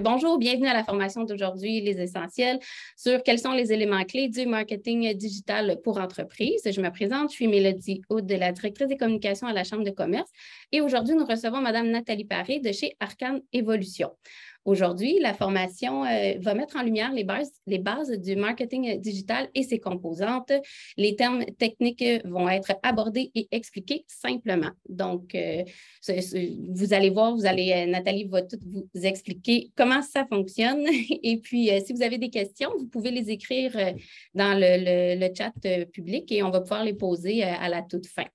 bonjour, bienvenue à la formation d'aujourd'hui, les essentiels, sur quels sont les éléments clés du marketing digital pour entreprise. Je me présente, je suis Mélodie Aude, la directrice des communications à la Chambre de commerce. Et aujourd'hui, nous recevons Mme Nathalie Paré de chez Arcane Évolution. Aujourd'hui, la formation va mettre en lumière les bases du marketing digital et ses composantes. Les termes techniques vont être abordés et expliqués simplement. Donc, vous allez voir, Nathalie va tout vous expliquer comment ça fonctionne. Et puis, si vous avez des questions, vous pouvez les écrire dans le chat public et on va pouvoir les poser à la toute fin.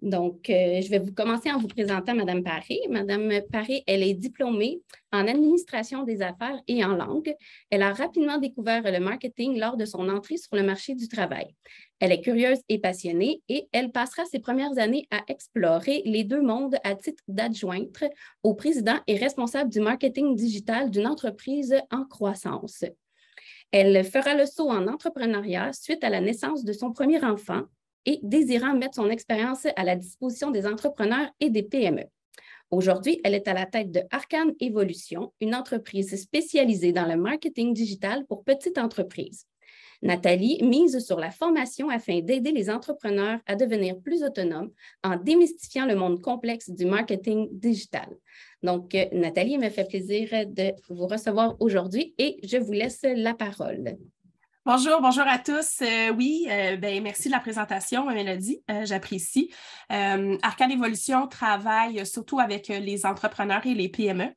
Donc, je vais commencer en vous présentant Mme Paré. Mme Paré, elle est diplômée en administration des affaires et en langue. Elle a rapidement découvert le marketing lors de son entrée sur le marché du travail. Elle est curieuse et passionnée et elle passera ses premières années à explorer les deux mondes à titre d'adjointe au président et responsable du marketing digital d'une entreprise en croissance. Elle fera le saut en entrepreneuriat suite à la naissance de son premier enfant et désirant mettre son expérience à la disposition des entrepreneurs et des PME. Aujourd'hui, elle est à la tête de Arcane Évolution, une entreprise spécialisée dans le marketing digital pour petites entreprises. Nathalie mise sur la formation afin d'aider les entrepreneurs à devenir plus autonomes en démystifiant le monde complexe du marketing digital. Donc, Nathalie, il me fait plaisir de vous recevoir aujourd'hui et je vous laisse la parole. Bonjour à tous. Merci de la présentation, Mélodie. J'apprécie. Arcane Évolution travaille surtout avec les entrepreneurs et les PME.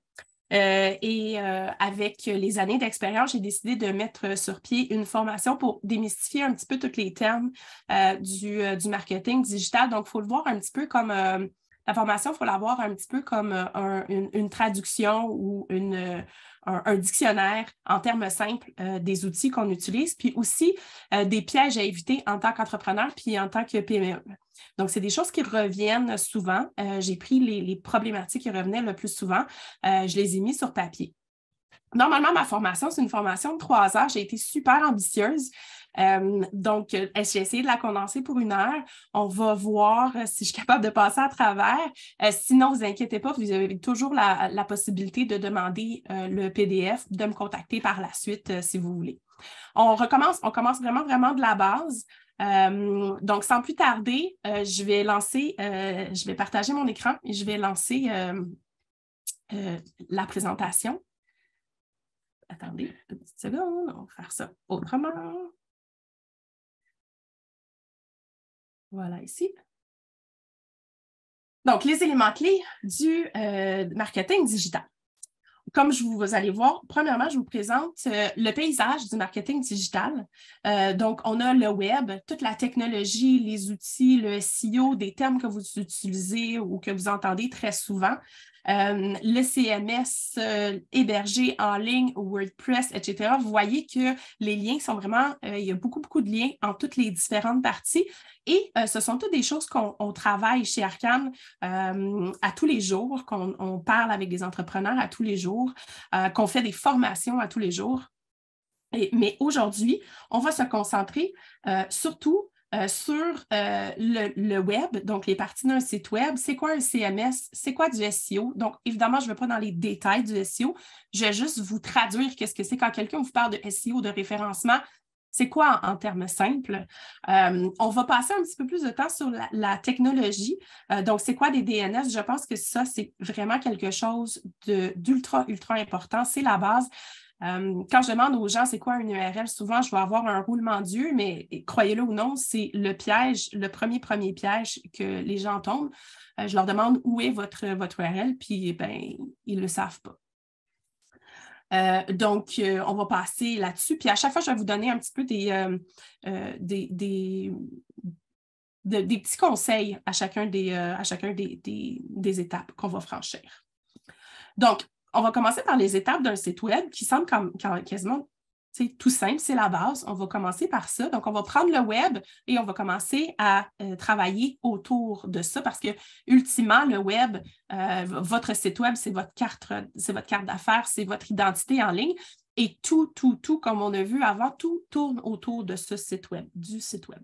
Avec les années d'expérience, j'ai décidé de mettre sur pied une formation pour démystifier un petit peu tous les termes du marketing digital. Donc, il faut le voir un petit peu comme la formation, il faut la voir un petit peu comme une traduction ou un dictionnaire en termes simples des outils qu'on utilise, puis aussi des pièges à éviter en tant qu'entrepreneur puis en tant que PME. Donc, c'est des choses qui reviennent souvent. J'ai pris les problématiques qui revenaient le plus souvent. Je les ai mis sur papier. Normalement, ma formation, c'est une formation de 3 heures. J'ai été super ambitieuse. Donc, j'ai essayé de la condenser pour 1 heure. On va voir si je suis capable de passer à travers. Sinon, vous inquiétez pas, vous avez toujours la possibilité de demander le PDF, de me contacter par la suite si vous voulez. On commence vraiment de la base. Donc, sans plus tarder, je vais partager mon écran et je vais lancer la présentation. Attendez une petite seconde, on va faire ça autrement. Voilà, ici. Donc, les éléments clés du marketing digital. Comme vous allez voir, premièrement, je vous présente le paysage du marketing digital. Donc, on a le web, toute la technologie, les outils, le SEO, des termes que vous utilisez ou que vous entendez très souvent. Le CMS hébergé en ligne, WordPress, etc. Vous voyez que les liens sont vraiment, il y a beaucoup de liens en toutes les différentes parties et ce sont toutes des choses qu'on travaille chez Arcane à tous les jours, qu'on parle avec des entrepreneurs à tous les jours, qu'on fait des formations à tous les jours. Mais aujourd'hui, on va se concentrer surtout sur le web, donc les parties d'un site web. C'est quoi un CMS? C'est quoi du SEO? Donc, évidemment, je ne vais pas dans les détails du SEO. Je vais juste vous traduire qu'est-ce que c'est quand quelqu'un vous parle de SEO, de référencement. C'est quoi en termes simples? On va passer un petit peu plus de temps sur la technologie. Donc, c'est quoi des DNS? Je pense que ça, c'est vraiment quelque chose d'ultra important. C'est la base. Quand je demande aux gens c'est quoi une URL, souvent je vais avoir un roulement d'yeux, mais croyez-le ou non, c'est le piège, le premier piège que les gens tombent. Je leur demande où est votre URL, puis ils ne le savent pas. Donc, on va passer là-dessus. Puis à chaque fois, je vais vous donner un petit peu des petits conseils à chacun des étapes qu'on va franchir. Donc, on va commencer par les étapes d'un site web qui semble quasiment tout simple, c'est la base. On va commencer par ça. Donc, on va prendre le web et on va commencer à travailler autour de ça parce que, ultimement, le web, votre site web, c'est votre carte d'affaires, c'est votre identité en ligne. Et tout, comme on a vu avant, tout tourne autour de ce site web, du site web.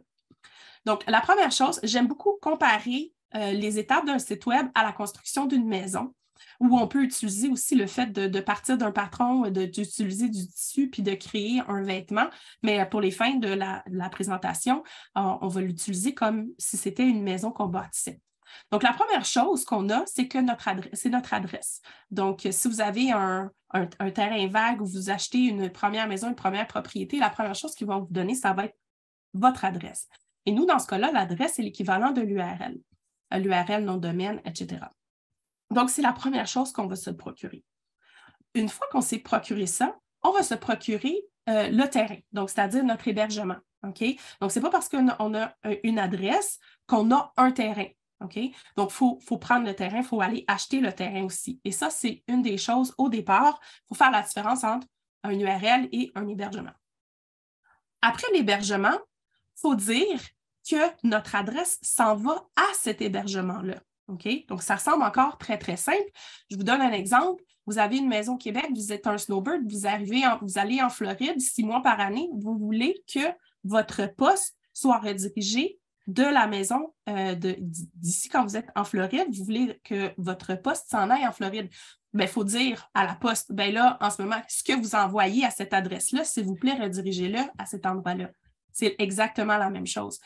Donc, la première chose, j'aime beaucoup comparer les étapes d'un site web à la construction d'une maison. Ou on peut utiliser aussi le fait de partir d'un patron, d'utiliser du tissu puis de créer un vêtement. Mais pour les fins de la présentation, on va l'utiliser comme si c'était une maison qu'on bâtissait. Donc, la première chose qu'on a, c'est que c'est notre adresse. Donc, si vous avez un terrain vague où vous achetez une première maison, une première propriété, la première chose qu'ils vont vous donner, ça va être votre adresse. Et nous, dans ce cas-là, l'adresse est l'équivalent de l'URL. L'URL, nom de domaine, etc. Donc, c'est la première chose qu'on va se procurer. Une fois qu'on s'est procuré ça, on va se procurer le terrain, donc c'est-à-dire notre hébergement. Okay? Donc, ce n'est pas parce qu'on a une adresse qu'on a un terrain. Okay? Donc, il faut prendre le terrain, il faut aller acheter le terrain aussi. Et ça, c'est une des choses au départ. Il faut faire la différence entre un URL et un hébergement. Après l'hébergement, il faut dire que notre adresse s'en va à cet hébergement-là. Okay? Donc, ça semble encore très, très simple. Je vous donne un exemple. Vous avez une maison au Québec, vous êtes un snowbird, vous allez en Floride 6 mois par année. Vous voulez que votre poste soit redirigé de la maison d'ici quand vous êtes en Floride. Vous voulez que votre poste s'en aille en Floride. Bien, il faut dire à la poste, bien là, en ce moment, ce que vous envoyez à cette adresse-là, s'il vous plaît, redirigez-le à cet endroit-là. C'est exactement la même chose.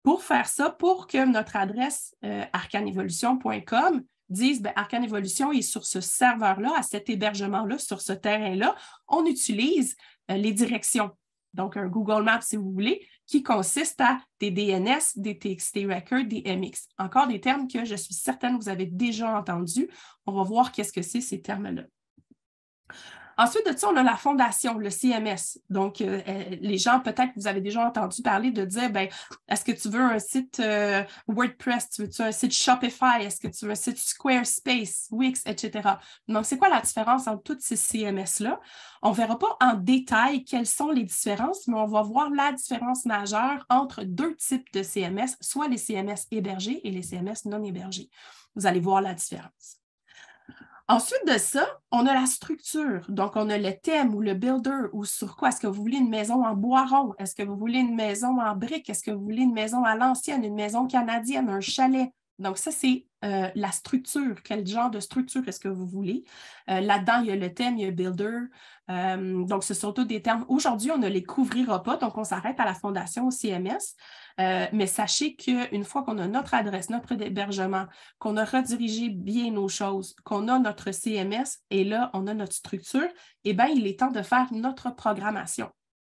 Pour faire ça, pour que notre adresse arcanevolution.com dise « Arcane Evolution est sur ce serveur-là, à cet hébergement-là, sur ce terrain-là », on utilise les directions. Donc, un Google Maps, si vous voulez, qui consiste à des DNS, des TXT Records, des MX. Encore des termes que je suis certaine que vous avez déjà entendus. On va voir qu'est-ce que c'est ces termes-là. Ensuite de ça, on a la fondation, le CMS. Donc, les gens, peut-être que vous avez déjà entendu parler de dire, bien, est-ce que tu veux un site WordPress, tu veux un site Shopify, est-ce que tu veux un site Squarespace, Wix, etc. Donc, c'est quoi la différence entre tous ces CMS-là? On ne verra pas en détail quelles sont les différences, mais on va voir la différence majeure entre deux types de CMS, soit les CMS hébergés et les CMS non hébergés. Vous allez voir la différence. Ensuite de ça, on a la structure. Donc, on a le thème ou le builder ou sur quoi. Est-ce que vous voulez une maison en bois rond? Est-ce que vous voulez une maison en briques? Est-ce que vous voulez une maison à l'ancienne, une maison canadienne, un chalet? Donc, ça, c'est la structure. Quel genre de structure est-ce que vous voulez? Là-dedans, il y a le thème, il y a builder. Donc, ce sont tous des termes. Aujourd'hui, on ne les couvrira pas, donc on s'arrête à la fondation au CMS. Mais sachez qu'une fois qu'on a notre adresse, notre hébergement, qu'on a redirigé bien nos choses, qu'on a notre CMS et là, on a notre structure, eh bien, il est temps de faire notre programmation.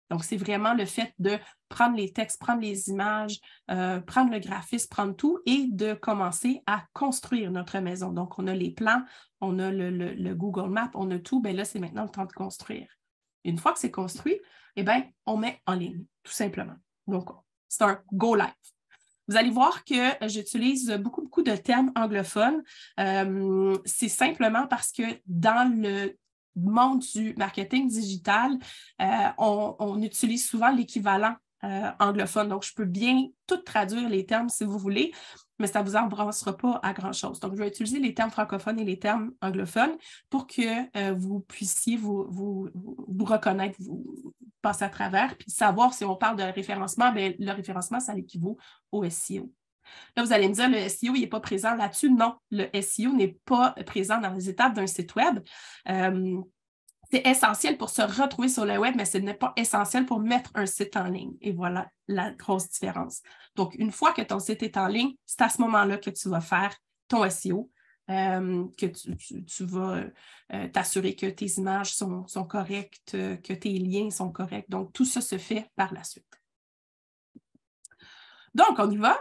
Donc, c'est vraiment le fait de prendre les textes, prendre les images, prendre le graphisme, prendre tout et de commencer à construire notre maison. Donc, on a les plans, on a le Google Maps, on a tout. Bien là, c'est maintenant le temps de construire. Une fois que c'est construit, eh bien, on met en ligne, tout simplement. Donc, c'est un go live. Vous allez voir que j'utilise beaucoup de termes anglophones. C'est simplement parce que dans le monde du marketing digital, on utilise souvent l'équivalent anglophone. Donc, je peux bien tout traduire les termes si vous voulez, mais ça ne vous embrassera pas à grand-chose. Donc, je vais utiliser les termes francophones et les termes anglophones pour que vous puissiez vous reconnaître, vous passer à travers, puis savoir si on parle de référencement, bien, le référencement, ça l'équivaut au SEO. Là, vous allez me dire, le SEO, il n'est pas présent là-dessus. Non, le SEO n'est pas présent dans les étapes d'un site web. C'est essentiel pour se retrouver sur le web, mais ce n'est pas essentiel pour mettre un site en ligne. Et voilà la grosse différence. Donc, une fois que ton site est en ligne, c'est à ce moment-là que tu vas faire ton SEO, que tu vas t'assurer que tes images sont correctes, que tes liens sont corrects. Donc, tout ça se fait par la suite. Donc, on y va.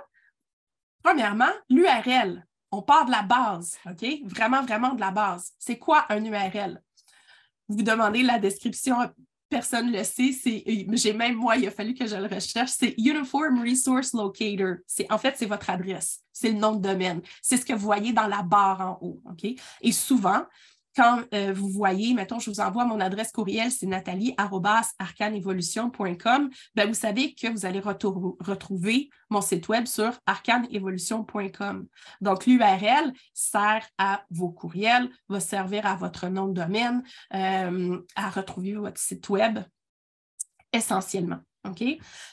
Premièrement, l'URL. On part de la base, OK? Vraiment, vraiment de la base. C'est quoi un URL? Vous demandez la description, personne ne le sait. J'ai même moi, il a fallu que je le recherche. C'est Uniform Resource Locator. En fait, c'est votre adresse. C'est le nom de domaine. C'est ce que vous voyez dans la barre en haut. OK? Et souvent, quand vous voyez, mettons, je vous envoie mon adresse courriel, c'est nathalie@arcaneevolution.com, bien, vous savez que vous allez retrouver mon site web sur arcaneevolution.com. Donc, l'URL sert à vos courriels, va servir à votre nom de domaine, à retrouver votre site web essentiellement. OK?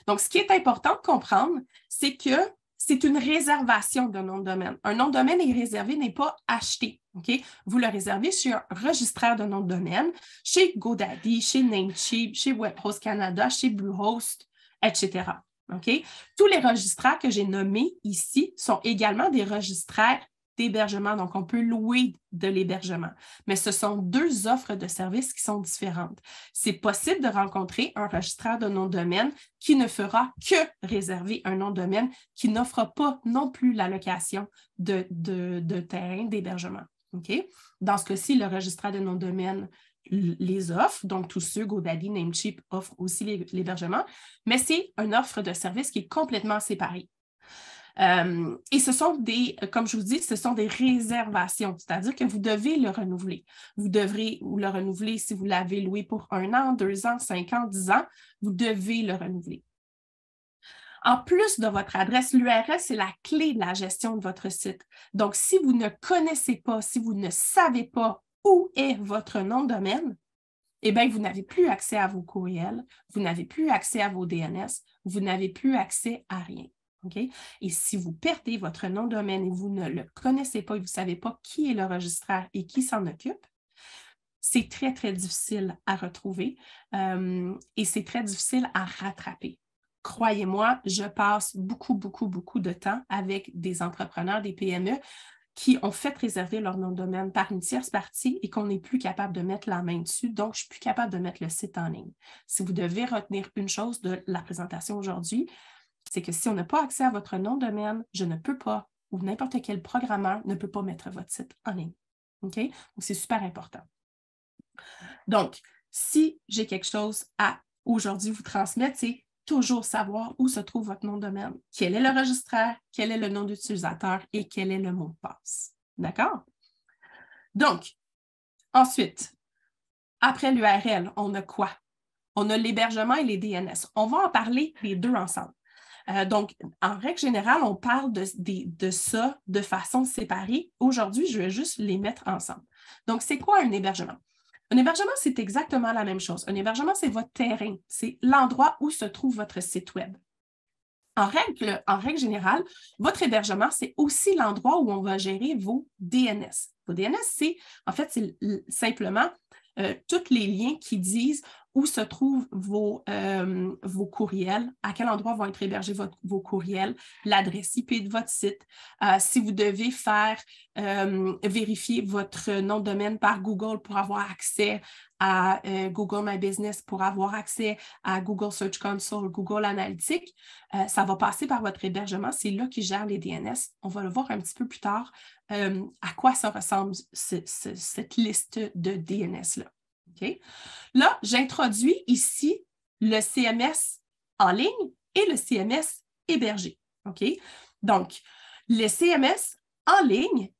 Donc, ce qui est important de comprendre, c'est que c'est une réservation d'un nom de domaine. Un nom de domaine est réservé, n'est pas acheté. OK? Vous le réservez chez un registraire de nom de domaine, chez GoDaddy, chez Namecheap, chez WebHost Canada, chez Bluehost, etc. OK? Tous les registraires que j'ai nommés ici sont également des registraires d'hébergement. Donc, on peut louer de l'hébergement. Mais ce sont deux offres de services qui sont différentes. C'est possible de rencontrer un registraire de nom de domaine qui ne fera que réserver un nom de domaine, qui n'offre pas non plus la location de terrain d'hébergement. OK? Dans ce cas-ci, le registraire de nom de domaine les offre, donc tous ceux, GoDaddy, Namecheap offrent aussi l'hébergement, mais c'est une offre de service qui est complètement séparée. Et ce sont des, comme je vous dis, ce sont des réservations, c'est-à-dire que vous devez le renouveler. Vous devrez le renouveler si vous l'avez loué pour 1 an, 2 ans, 5 ans, 10 ans, vous devez le renouveler. En plus de votre adresse, l'URL, c'est la clé de la gestion de votre site. Donc, si vous ne connaissez pas, si vous ne savez pas où est votre nom de domaine, eh bien, vous n'avez plus accès à vos courriels, vous n'avez plus accès à vos DNS, vous n'avez plus accès à rien. Okay? Et si vous perdez votre nom de domaine et vous ne le connaissez pas et vous ne savez pas qui est le registraire et qui s'en occupe, c'est très, très difficile à retrouver et c'est très difficile à rattraper. Croyez-moi, je passe beaucoup, beaucoup, beaucoup de temps avec des entrepreneurs, des PME qui ont fait réserver leur nom de domaine par une tierce partie et qu'on n'est plus capable de mettre la main dessus. Donc, je ne suis plus capable de mettre le site en ligne. Si vous devez retenir une chose de la présentation aujourd'hui, c'est que si on n'a pas accès à votre nom de domaine, je ne peux pas, ou n'importe quel programmeur ne peut pas mettre votre site en ligne. OK? Donc, c'est super important. Donc, si j'ai quelque chose à aujourd'hui vous transmettre, c'est toujours savoir où se trouve votre nom de domaine, quel est le registraire, quel est le nom d'utilisateur et quel est le mot de passe. D'accord? Donc, ensuite, après l'URL, on a quoi? On a l'hébergement et les DNS. On va en parler les deux ensemble. Donc, en règle générale, on parle de ça de façon séparée. Aujourd'hui, je vais juste les mettre ensemble. Donc, c'est quoi un hébergement? Un hébergement, c'est exactement la même chose. Un hébergement, c'est votre terrain. C'est l'endroit où se trouve votre site Web. En règle générale, votre hébergement, c'est aussi l'endroit où on va gérer vos DNS. Vos DNS, c'est simplement tous les liens qui disent où se trouvent vos courriels, à quel endroit vont être hébergés vos courriels, l'adresse IP de votre site. Si vous devez vérifier votre nom de domaine par Google pour avoir accès à Google My Business, pour avoir accès à Google Search Console, Google Analytics, ça va passer par votre hébergement. C'est là qui gère les DNS. On va le voir un petit peu plus tard à quoi ça ressemble, cette liste de DNS-là. Okay? Là, j'introduis ici le CMS en ligne et le CMS hébergé. Okay? Donc, le CMS en ligne,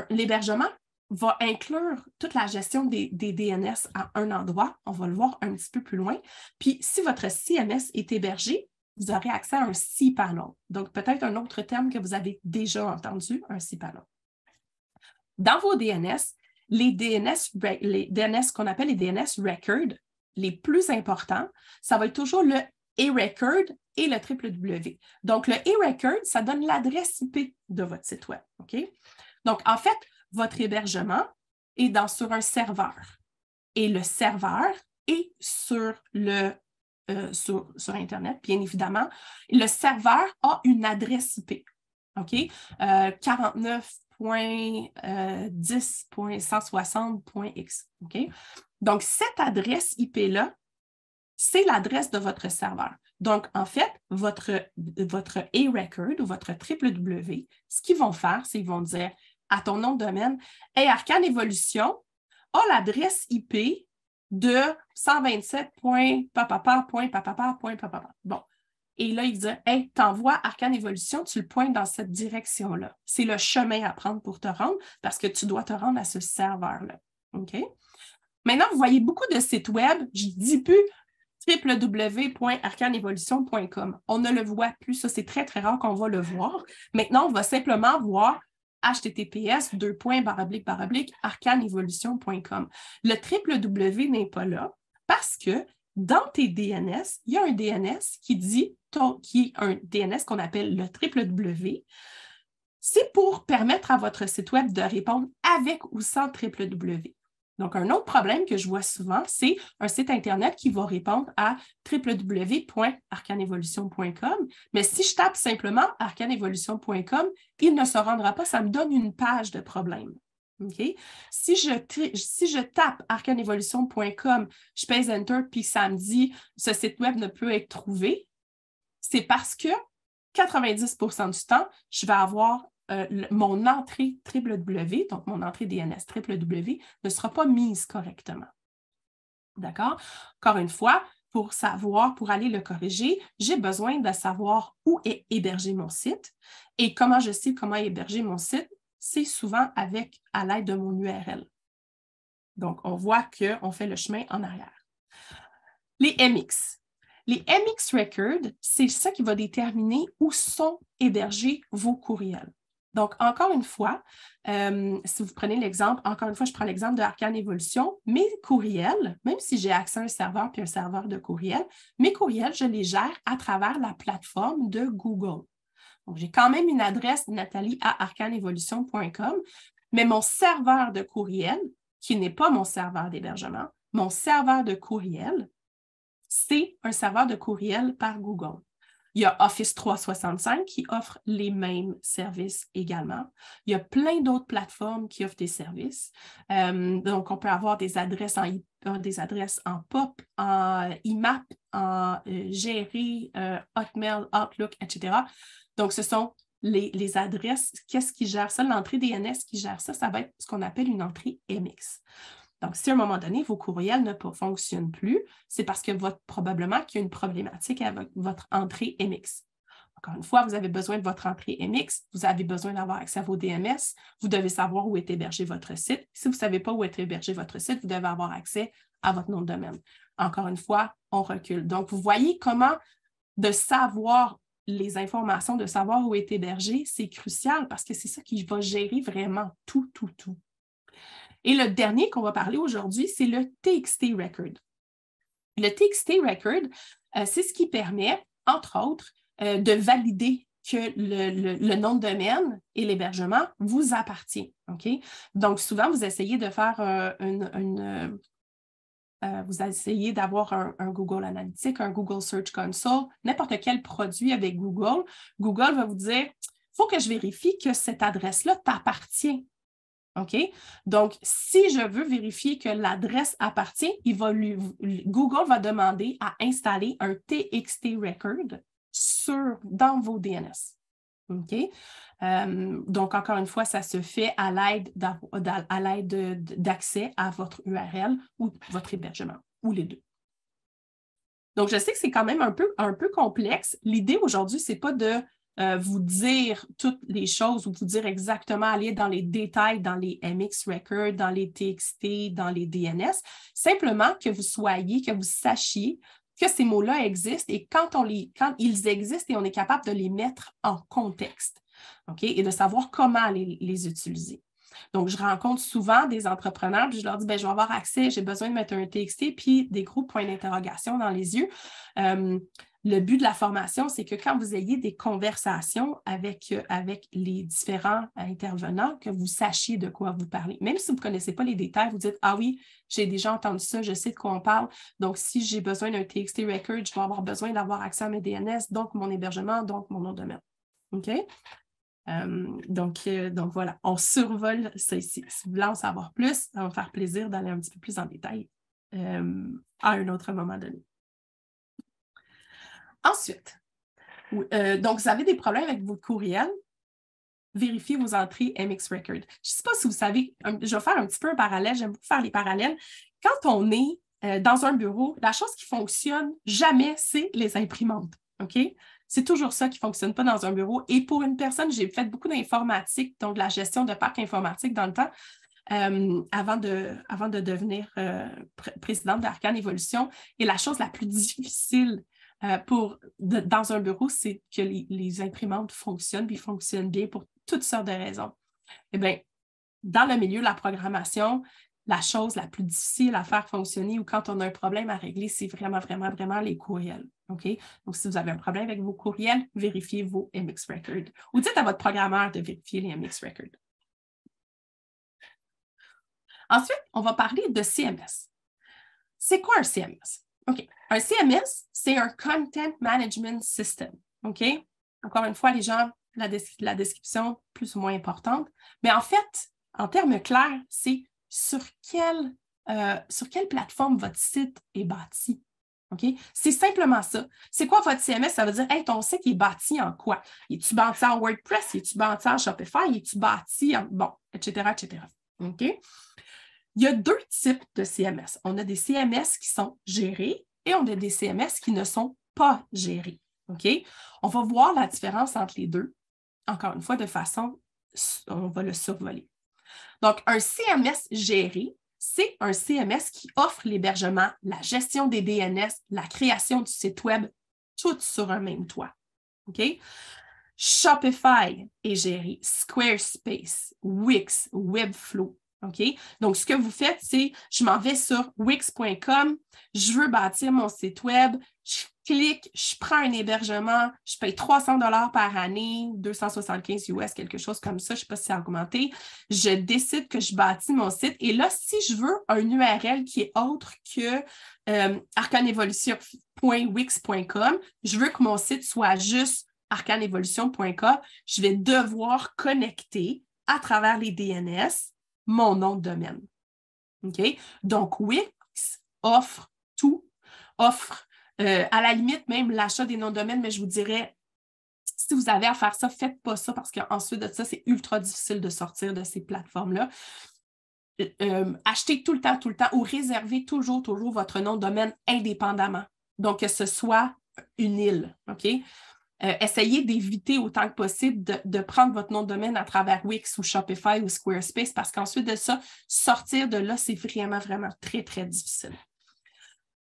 l'hébergement va inclure toute la gestion des DNS à un endroit. On va le voir un petit peu plus loin. Puis, si votre CMS est hébergé, vous aurez accès à un cPanel. Donc, peut-être un autre terme que vous avez déjà entendu, un cPanel. Dans vos DNS, les DNS qu'on appelle les DNS record, les plus importants, ça va être toujours le A-record et le www. Donc, le A-record, ça donne l'adresse IP de votre site Web. Okay? Donc, en fait, votre hébergement est sur un serveur. Et le serveur est sur Internet, bien évidemment. Le serveur a une adresse IP. OK? 49.10.160.x. OK? Donc, cette adresse IP-là, c'est l'adresse de votre serveur. Donc, en fait, votre A-record ou votre www, ce qu'ils vont faire, c'est qu'ils vont dire à ton nom de domaine, « Hey, Arcane Evolution a l'adresse IP de 127.papapa.papapa.papapa. » Bon. Et là, il dit « Hey, t'envoies Arcane Evolution, tu le pointes dans cette direction-là. C'est le chemin à prendre pour te rendre parce que tu dois te rendre à ce serveur-là. » OK? Maintenant, vous voyez beaucoup de sites web, je ne dis plus www.arcaneevolution.com. On ne le voit plus, ça c'est très, très rare qu'on va le voir. Maintenant, on va simplement voir https://arcaneevolution.com. Le www n'est pas là parce que dans tes DNS, il y a un DNS qui est un DNS qu'on appelle le www. c'est pour permettre à votre site Web de répondre avec ou sans www. Donc, un autre problème que je vois souvent, c'est un site Internet qui va répondre à www.arcanevolution.com, mais si je tape simplement arcanevolution.com, il ne se rendra pas, ça me donne une page de problème. Okay? Si je tape arcanevolution.com, je pèse Enter, puis ça me dit « ce site Web ne peut être trouvé », c'est parce que 90% du temps, je vais avoir mon entrée www, donc mon entrée DNS www, ne sera pas mise correctement. D'accord? Encore une fois, pour aller le corriger, j'ai besoin de savoir où est hébergé mon site. Et comment je sais comment héberger mon site? C'est souvent à l'aide de mon URL. Donc, on voit qu'on fait le chemin en arrière. Les MX. Les MX Records, c'est ça qui va déterminer où sont hébergés vos courriels. Donc, encore une fois, si vous prenez l'exemple, encore une fois, je prends l'exemple de Arcane Evolution, mes courriels, même si j'ai accès à un serveur puis un serveur de courriel, mes courriels, je les gère à travers la plateforme de Google. Donc, j'ai quand même une adresse nathalie@arcaneevolution.com, mais mon serveur de courriel, qui n'est pas mon serveur d'hébergement, mon serveur de courriel, c'est un serveur de courriel par Google. Il y a Office 365 qui offre les mêmes services également. Il y a plein d'autres plateformes qui offrent des services. Donc, on peut avoir des adresses en POP, en IMAP, en Gérer, Hotmail, Outlook, etc. Donc, ce sont les adresses. Qu'est-ce qui gère ça? L'entrée DNS qui gère ça, ça va être ce qu'on appelle une entrée MX. Donc, si à un moment donné, vos courriels ne fonctionnent plus, c'est parce que probablement qu'il y a une problématique avec votre entrée MX. Encore une fois, vous avez besoin de votre entrée MX, vous avez besoin d'avoir accès à vos DMS, vous devez savoir où est hébergé votre site. Si vous ne savez pas où est hébergé votre site, vous devez avoir accès à votre nom de domaine. Encore une fois, on recule. Donc, vous voyez comment de savoir les informations, de savoir où est hébergé, c'est crucial parce que c'est ça qui va gérer vraiment tout. Et le dernier qu'on va parler aujourd'hui, c'est le TXT Record. Le TXT Record, c'est ce qui permet, entre autres, de valider que le nom de domaine et l'hébergement vous appartient. Okay? Donc, souvent, vous essayez de faire vous essayez d'avoir un Google Analytics, un Google Search Console, n'importe quel produit avec Google. Google va vous dire, il faut que je vérifie que cette adresse-là t'appartient. OK? Donc, si je veux vérifier que l'adresse appartient, Google va demander à installer un TXT Record dans vos DNS. OK? Donc, encore une fois, ça se fait à l'aide d'accès à votre URL ou votre hébergement, ou les deux. Donc, je sais que c'est quand même un peu complexe. L'idée aujourd'hui, ce n'est pas de vous dire toutes les choses ou vous dire exactement, aller dans les détails, dans les MX Records, dans les TXT, dans les DNS. Simplement que vous sachiez que ces mots-là existent et quand ils existent et on est capable de les mettre en contexte, okay? Et de savoir comment les utiliser. Donc, je rencontre souvent des entrepreneurs, puis je leur dis, je vais avoir accès, j'ai besoin de mettre un TXT, puis des gros points d'interrogation dans les yeux. Le but de la formation, c'est que quand vous ayez des conversations avec les différents intervenants, que vous sachiez de quoi vous parlez. Même si vous ne connaissez pas les détails, vous dites, ah oui, j'ai déjà entendu ça, je sais de quoi on parle. Donc, si j'ai besoin d'un TXT Record, je vais avoir besoin d'avoir accès à mes DNS, donc mon hébergement, donc mon nom de domaine. OK? Donc, voilà, on survole ça ici. Si vous voulez en savoir plus, ça va me faire plaisir d'aller un petit peu plus en détail à un autre moment donné. Ensuite, donc vous avez des problèmes avec vos courriels, vérifiez vos entrées MX Record. Je ne sais pas si vous savez, je vais faire un petit peu un parallèle, j'aime beaucoup faire les parallèles. Quand on est dans un bureau, la chose qui fonctionne jamais, c'est les imprimantes. OK? C'est toujours ça qui ne fonctionne pas dans un bureau. Et pour une personne, j'ai fait beaucoup d'informatique, donc de la gestion de parc informatique dans le temps, avant de devenir présidente d'Arcane Evolution. Et la chose la plus difficile dans un bureau, c'est que les imprimantes fonctionnent, puis fonctionnent bien pour toutes sortes de raisons. Eh bien, dans le milieu de la programmation, la chose la plus difficile à faire fonctionner ou quand on a un problème à régler, c'est vraiment, vraiment, vraiment les courriels. OK? Donc, si vous avez un problème avec vos courriels, vérifiez vos MX Records. Ou dites à votre programmeur de vérifier les MX Records. Ensuite, on va parler de CMS. C'est quoi un CMS? OK. Un CMS, c'est un Content Management System. OK? Encore une fois, les gens, la description plus ou moins importante. Mais en fait, en termes clairs, c'est sur quelle plateforme votre site est bâti. OK? C'est simplement ça. C'est quoi votre CMS? Ça veut dire, hey, ton site est bâti en quoi? Es-tu bâti en WordPress? Es-tu bâti en Shopify? Es-tu bâti en... Bon, etc., etc. OK? Il y a deux types de CMS. On a des CMS qui sont gérés et on a des CMS qui ne sont pas gérés. OK? On va voir la différence entre les deux, encore une fois, de façon, on va le survoler. Donc, un CMS géré, c'est un CMS qui offre l'hébergement, la gestion des DNS, la création du site Web, tout sur un même toit. OK? Shopify est géré, Squarespace, Wix, Webflow. OK? Donc, ce que vous faites, c'est, je m'en vais sur wix.com, je veux bâtir mon site Web, je clique, je prends un hébergement, je paye 300 $ par année, 275 US, quelque chose comme ça, je ne sais pas si c'est augmenté. Je décide que je bâtis mon site. Et là, si je veux un URL qui est autre que arcanevolution.wix.com, je veux que mon site soit juste arcanevolution.com, je vais devoir connecter à travers les DNS mon nom de domaine. OK? Donc, Wix offre tout, offre à la limite même l'achat des noms de domaine, mais je vous dirais, si vous avez à faire ça, faites pas ça parce qu'ensuite de ça, c'est ultra difficile de sortir de ces plateformes-là. Achetez tout le temps, ou réservez toujours votre nom de domaine indépendamment. Donc, que ce soit une île. OK? Essayez d'éviter autant que possible de prendre votre nom de domaine à travers Wix ou Shopify ou Squarespace parce qu'ensuite de ça, sortir de là, c'est vraiment, vraiment très, très difficile.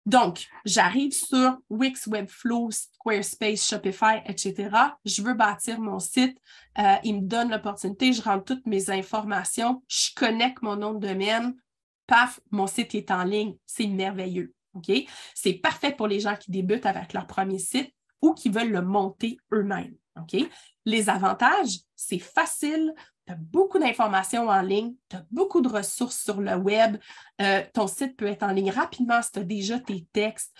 Donc, j'arrive sur Wix, Webflow, Squarespace, Shopify, etc. Je veux bâtir mon site. Il me donne l'opportunité, je rentre toutes mes informations, je connecte mon nom de domaine. Paf, mon site est en ligne. C'est merveilleux. OK? C'est parfait pour les gens qui débutent avec leur premier site ou qui veulent le monter eux-mêmes. OK? Les avantages, c'est facile, tu as beaucoup d'informations en ligne, tu as beaucoup de ressources sur le web, ton site peut être en ligne rapidement si tu as déjà tes textes.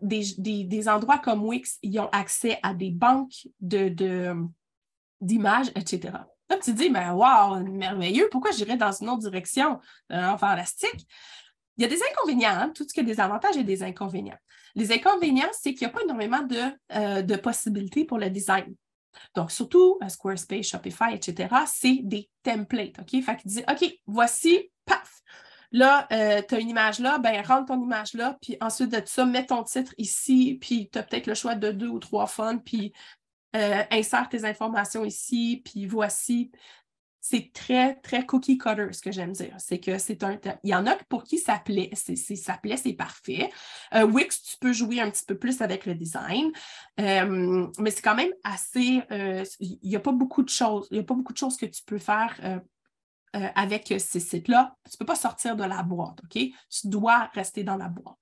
Des endroits comme Wix, ils ont accès à des banques d'images, etc. Là, tu te dis, ben, wow, merveilleux, pourquoi j'irais dans une autre direction? Fantastique. Il y a des inconvénients, hein? Tout ce qui a des avantages et des inconvénients. Les inconvénients, c'est qu'il n'y a pas énormément de possibilités pour le design. Donc, surtout Squarespace, Shopify, etc., c'est des templates. OK? Fait qu'il dit, OK, voici, paf! Là, tu as une image là, ben rentre ton image là, puis ensuite de ça, mets ton titre ici, puis tu as peut-être le choix de 2 ou 3 fonts, puis insère tes informations ici, puis voici. C'est très, très cookie cutter, ce que j'aime dire. C'est que il y en a pour qui ça plaît. C'est parfait. Wix, tu peux jouer un petit peu plus avec le design, mais c'est quand même assez... il n'y a pas beaucoup de choses. Il n'y a pas beaucoup de choses que tu peux faire avec ces sites-là. Tu ne peux pas sortir de la boîte, OK? Tu dois rester dans la boîte.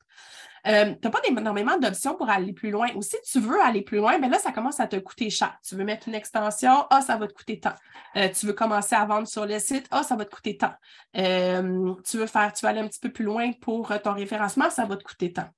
Tu n'as pas énormément d'options pour aller plus loin. Ou si tu veux aller plus loin, bien là, ça commence à te coûter cher. Tu veux mettre une extension, ça va te coûter tant. Tu veux commencer à vendre sur le site, ça va te coûter tant. Tu veux aller un petit peu plus loin pour ton référencement, ça va te coûter tant.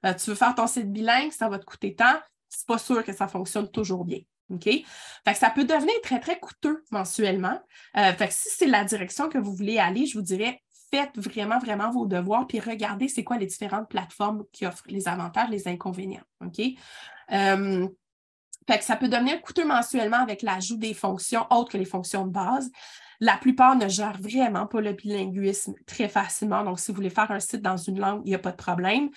Tu veux faire ton site bilingue, ça va te coûter tant. C'est pas sûr que ça fonctionne toujours bien. OK? Fait que ça peut devenir très, très coûteux mensuellement. Fait que si c'est la direction que vous voulez aller, je vous dirais, faites vraiment, vraiment vos devoirs, puis regardez c'est quoi les différentes plateformes qui offrent les avantages, les inconvénients. OK? Fait que ça peut devenir coûteux mensuellement avec l'ajout des fonctions autres que les fonctions de base. La plupart ne gèrent vraiment pas le bilinguisme très facilement. Donc, si vous voulez faire un site dans une langue, il n'y a pas de problème.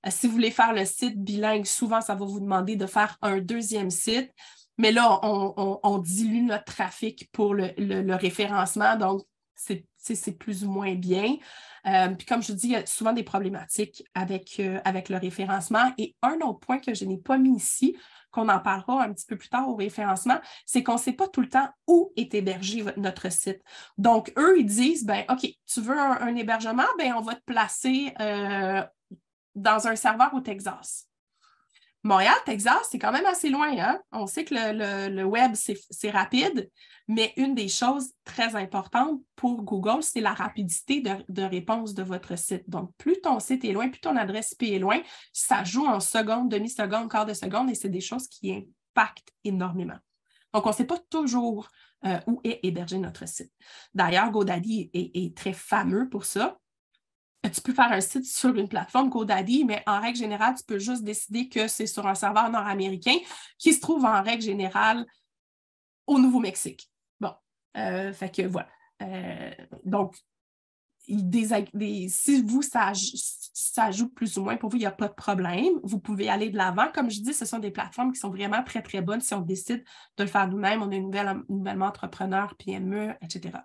Si vous voulez faire le site bilingue, souvent, ça va vous demander de faire un deuxième site. Mais là, on dilue notre trafic pour le référencement. Donc, c'est plus ou moins bien. Puis comme je vous dis, il y a souvent des problématiques avec le référencement. Et un autre point que je n'ai pas mis ici, qu'on en parlera un petit peu plus tard au référencement, c'est qu'on ne sait pas tout le temps où est hébergé notre site. Donc, eux, ils disent, ben OK, tu veux un hébergement, ben on va te placer dans un serveur au Texas. Montréal, Texas, c'est quand même assez loin, hein? On sait que le web, c'est rapide, mais une des choses très importantes pour Google, c'est la rapidité de réponse de votre site. Donc, plus ton site est loin, plus ton adresse IP est loin, ça joue en secondes, demi-seconde, quart de seconde, et c'est des choses qui impactent énormément. Donc, on ne sait pas toujours où est hébergé notre site. D'ailleurs, GoDaddy est très fameux pour ça. Tu peux faire un site sur une plateforme GoDaddy, mais en règle générale, tu peux juste décider que c'est sur un serveur nord-américain qui se trouve en règle générale au Nouveau-Mexique. Bon, fait que voilà. Donc, si vous, ça joue plus ou moins pour vous, il n'y a pas de problème. Vous pouvez aller de l'avant. Comme je dis, ce sont des plateformes qui sont vraiment très, très bonnes si on décide de le faire nous-mêmes. On est nouvellement entrepreneur, PME, etc.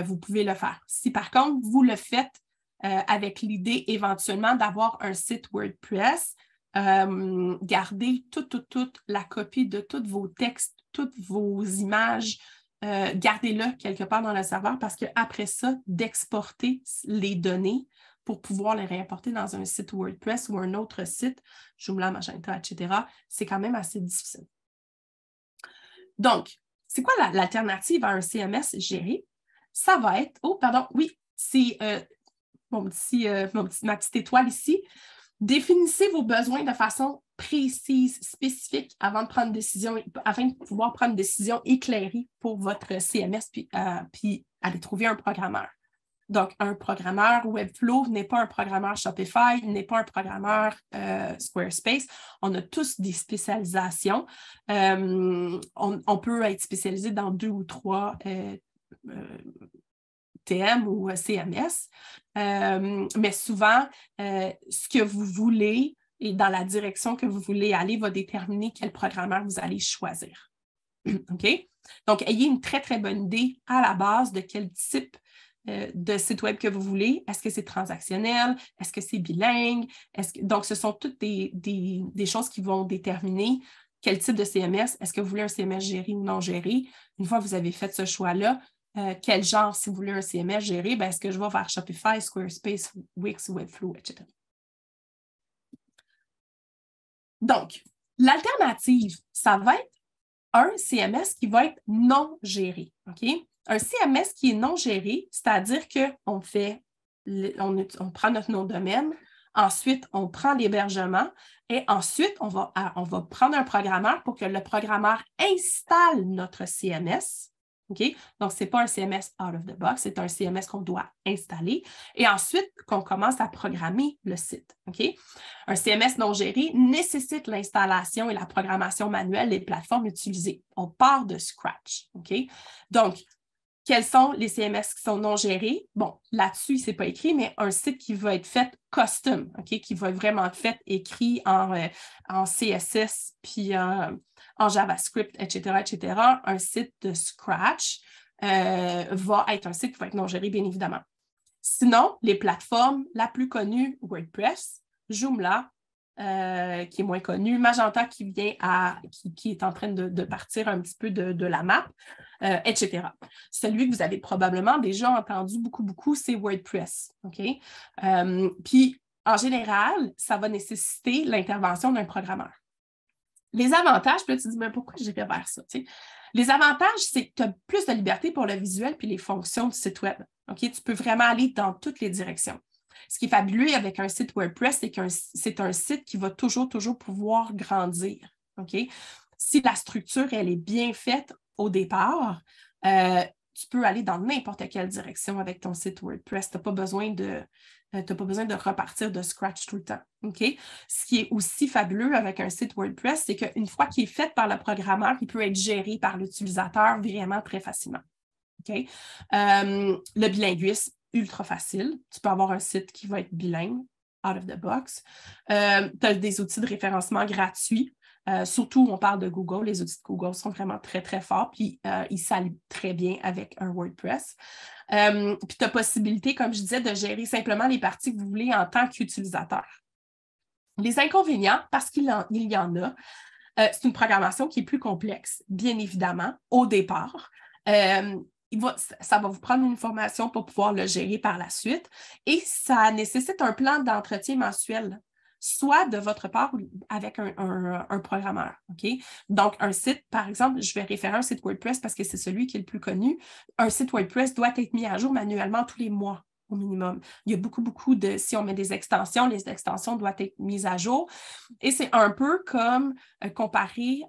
Vous pouvez le faire. Si par contre, vous le faites avec l'idée éventuellement d'avoir un site WordPress, gardez toute la copie de tous vos textes, toutes vos images, gardez-le quelque part dans le serveur parce qu'après ça, d'exporter les données pour pouvoir les réimporter dans un site WordPress ou un autre site, Joomla, Magento, etc., c'est quand même assez difficile. Donc, c'est quoi l'alternative à un CMS géré? Ça va être, c'est ma petite étoile ici. Définissez vos besoins de façon précise, spécifique avant de prendre une décision, afin de pouvoir prendre une décision éclairée pour votre CMS, puis aller trouver un programmeur. Donc, un programmeur Webflow n'est pas un programmeur Shopify, n'est pas un programmeur Squarespace. On a tous des spécialisations. On peut être spécialisé dans 2 ou 3 TM ou CMS, mais souvent, ce que vous voulez et dans la direction que vous voulez aller va déterminer quel programmeur vous allez choisir. OK? Donc, ayez une très, très bonne idée à la base de quel type de site web que vous voulez. Est-ce que c'est transactionnel? Est-ce que c'est bilingue? Donc, ce sont toutes des choses qui vont déterminer quel type de CMS. Est-ce que vous voulez un CMS géré ou non géré? Une fois que vous avez fait ce choix-là, quel genre, si vous voulez un CMS géré, est-ce que je vais vers Shopify, Squarespace, Wix, Webflow, etc. Donc, l'alternative, ça va être un CMS qui va être non géré. OK? Un CMS qui est non géré, c'est-à-dire qu'on prend notre nom de domaine, ensuite, on prend l'hébergement et ensuite, on va prendre un programmeur pour que le programmeur installe notre CMS. Okay? Donc, ce n'est pas un CMS out of the box, c'est un CMS qu'on doit installer et ensuite qu'on commence à programmer le site. Okay? Un CMS non géré nécessite l'installation et la programmation manuelle des plateformes utilisées. On part de scratch. Okay? Donc, quels sont les CMS qui sont non gérés? Bon, là-dessus, ce n'est pas écrit, mais un site qui va être fait custom, okay? Qui va être vraiment fait, écrit en CSS, puis en JavaScript, etc., un site de scratch va être un site qui va être non géré, bien évidemment. Sinon, les plateformes, la plus connue, WordPress, Joomla, qui est moins connu, Magento qui est en train de partir un petit peu de la map, etc. Celui que vous avez probablement déjà entendu beaucoup, c'est WordPress. Okay? Puis, en général, ça va nécessiter l'intervention d'un programmeur. Les avantages, puis là, tu te dis, mais pourquoi j'irais vers ça? T'sais? Les avantages, c'est que tu as plus de liberté pour le visuel puis les fonctions du site web. Okay? Tu peux vraiment aller dans toutes les directions. Ce qui est fabuleux avec un site WordPress, c'est que c'est un site qui va toujours pouvoir grandir. Okay? Si la structure, elle est bien faite au départ, tu peux aller dans n'importe quelle direction avec ton site WordPress. Tu n'as pas besoin de repartir de scratch tout le temps. Okay? Ce qui est aussi fabuleux avec un site WordPress, c'est qu'une fois qu'il est fait par le programmeur, il peut être géré par l'utilisateur vraiment très facilement. Okay? Le bilinguisme, ultra facile. Tu peux avoir un site qui va être bilingue, out of the box. Tu as des outils de référencement gratuits. Surtout, on parle de Google. Les outils de Google sont vraiment très, très forts, puis ils s'allient très bien avec un WordPress. Puis tu as possibilité, comme je disais, de gérer simplement les parties que vous voulez en tant qu'utilisateur. Les inconvénients, parce qu'il y en a, c'est une programmation qui est plus complexe, bien évidemment, au départ. Ça va vous prendre une formation pour pouvoir le gérer par la suite et ça nécessite un plan d'entretien mensuel, soit de votre part ou avec un programmeur. Okay? Donc, un site, par exemple, je vais référer un site WordPress parce que c'est celui qui est le plus connu. Un site WordPress doit être mis à jour manuellement tous les mois au minimum. Il y a beaucoup de, si on met des extensions, les extensions doivent être mises à jour. Et c'est un peu comme comparer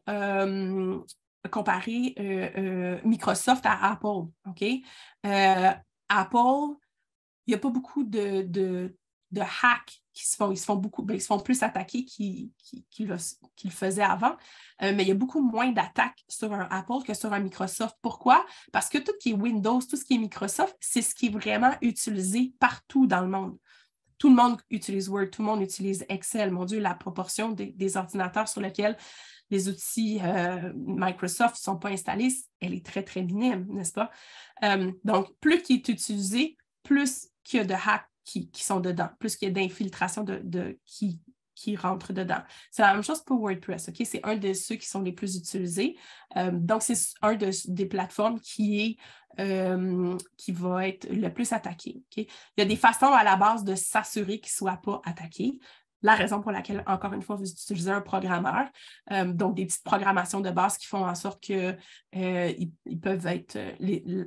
Microsoft à Apple. OK? Apple, il n'y a pas beaucoup de hacks qui se font. Ils se font plus attaquer qu'ils le faisaient avant. Mais il y a beaucoup moins d'attaques sur un Apple que sur un Microsoft. Pourquoi? Parce que tout ce qui est Windows, tout ce qui est Microsoft, c'est ce qui est vraiment utilisé partout dans le monde. Tout le monde utilise Word, tout le monde utilise Excel. Mon Dieu, la proportion des ordinateurs sur lesquels les outils Microsoft ne sont pas installés, elle est très, très minime, n'est-ce pas? Donc, plus qu'il est utilisé, plus qu'il y a de hacks qui sont dedans, plus qu'il y a d'infiltration qui rentrent dedans. C'est la même chose pour WordPress, OK? C'est un de ceux qui sont les plus utilisés. Donc, c'est un des plateformes qui va être le plus attaqué. Okay? Il y a des façons à la base de s'assurer qu'il ne soit pas attaqué. La raison pour laquelle, encore une fois, vous utilisez un programmeur, donc des petites programmations de base qui font en sorte que ils peuvent être,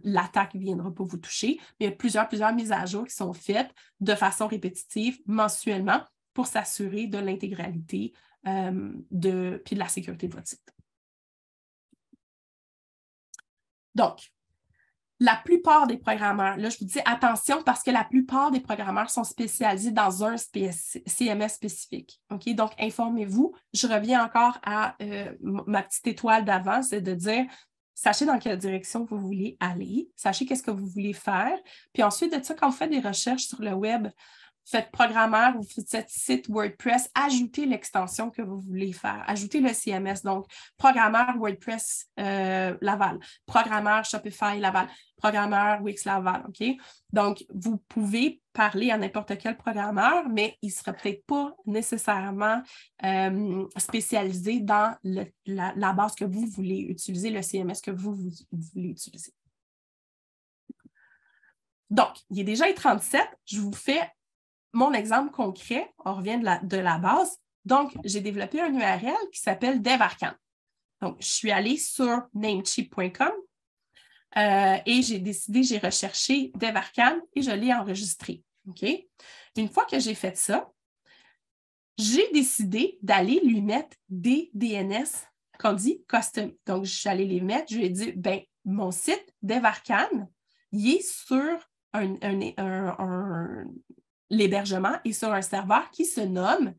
l'attaque ne viendra pas vous toucher. Mais il y a plusieurs mises à jour qui sont faites de façon répétitive, mensuellement, pour s'assurer de l'intégralité puis de la sécurité de votre site. Donc, la plupart des programmeurs, là, je vous dis attention parce que la plupart des programmeurs sont spécialisés dans un CMS spécifique. OK? Donc, informez-vous. Je reviens encore à ma petite étoile d'avant, c'est de dire, sachez dans quelle direction vous voulez aller, sachez qu'est-ce que vous voulez faire. Puis ensuite de ça, quand vous faites des recherches sur le web, faites programmeur, vous faites site WordPress, ajoutez l'extension que vous voulez faire, ajoutez le CMS, donc programmeur WordPress Laval, programmeur Shopify Laval, programmeur Wix Laval, OK? Donc, vous pouvez parler à n'importe quel programmeur, mais il ne sera peut-être pas nécessairement spécialisé dans la base que vous voulez utiliser, le CMS que vous voulez utiliser. Donc, il est déjà 37, je vous fais mon exemple concret, on revient de la base. Donc, j'ai développé un URL qui s'appelle DevArkane. Donc, je suis allée sur namecheap.com et j'ai recherché DevArkane et je l'ai enregistré. OK? Une fois que j'ai fait ça, j'ai décidé d'aller lui mettre des DNS qu'on dit custom. Donc, je suis allée les mettre, je lui ai dit, ben, mon site DevArkane, il est sur l'hébergement est sur un serveur qui se nomme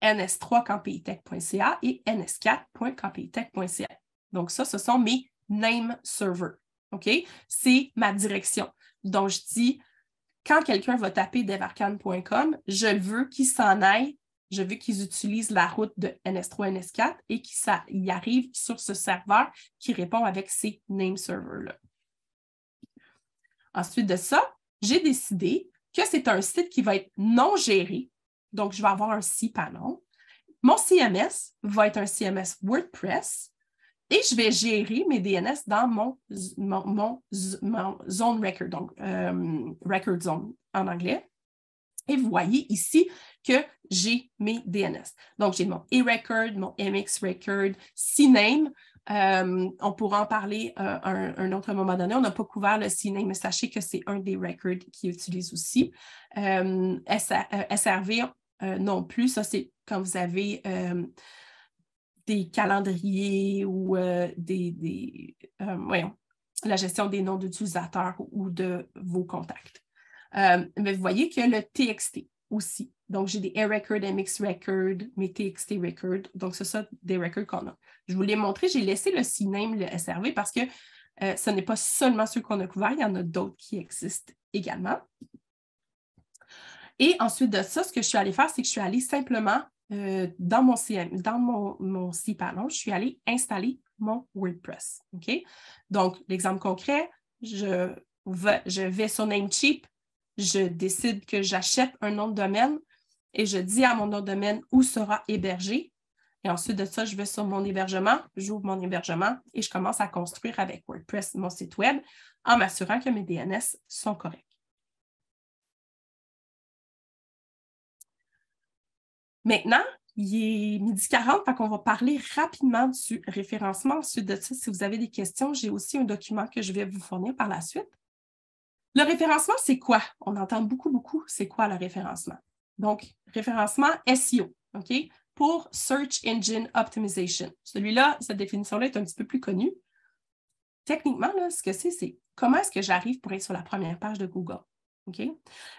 ns3kpitech.ca et ns4.kpitech.ca. Donc, ce sont mes name servers. OK? C'est ma direction. Donc, je dis, quand quelqu'un va taper devarkane.com, je veux qu'il s'en aille, je veux qu'ils utilisent la route de NS3, NS4 et qu'ils arrivent sur ce serveur qui répond avec ces name servers-là. Ensuite de ça, j'ai décidé que c'est un site qui va être non géré. Donc, je vais avoir un cPanel. Mon CMS va être un CMS WordPress et je vais gérer mes DNS dans mon zone record, donc record zone en anglais. Et vous voyez ici que j'ai mes DNS. Donc, j'ai mon eRecord, mon MX Record, CNAME. On pourra en parler à un autre moment donné. On n'a pas couvert le CNAME, mais sachez que c'est un des records qu'ils utilisent aussi. SRV non plus. Ça, c'est quand vous avez des calendriers ou la gestion des noms d'utilisateurs ou de vos contacts. Mais vous voyez que le TXT aussi. Donc, j'ai des A-Record, MX Record, mes TXT Record. Donc, c'est ça, des records qu'on a. Je vous l'ai montré, j'ai laissé le CNAME, le SRV, parce que ce n'est pas seulement ceux qu'on a couverts, il y en a d'autres qui existent également. Et ensuite de ça, ce que je suis allée faire, c'est que je suis allée simplement dans mon site, je suis allée installer mon WordPress. OK? Donc, l'exemple concret, je vais sur Namecheap, je décide que j'achète un nom de domaine et je dis à mon nom de domaine où sera hébergé. Et ensuite de ça, je vais sur mon hébergement, j'ouvre mon hébergement et je commence à construire avec WordPress mon site web en m'assurant que mes DNS sont corrects. Maintenant, il est 12h40, donc on va parler rapidement du référencement. Ensuite de ça, si vous avez des questions, j'ai aussi un document que je vais vous fournir par la suite. Le référencement, c'est quoi? On entend beaucoup, c'est quoi le référencement? Donc, référencement SEO, OK? Pour Search Engine Optimization. Celui-là, cette définition-là est un petit peu plus connue. Techniquement, là, ce que c'est comment est-ce que j'arrive pour être sur la première page de Google? Okay?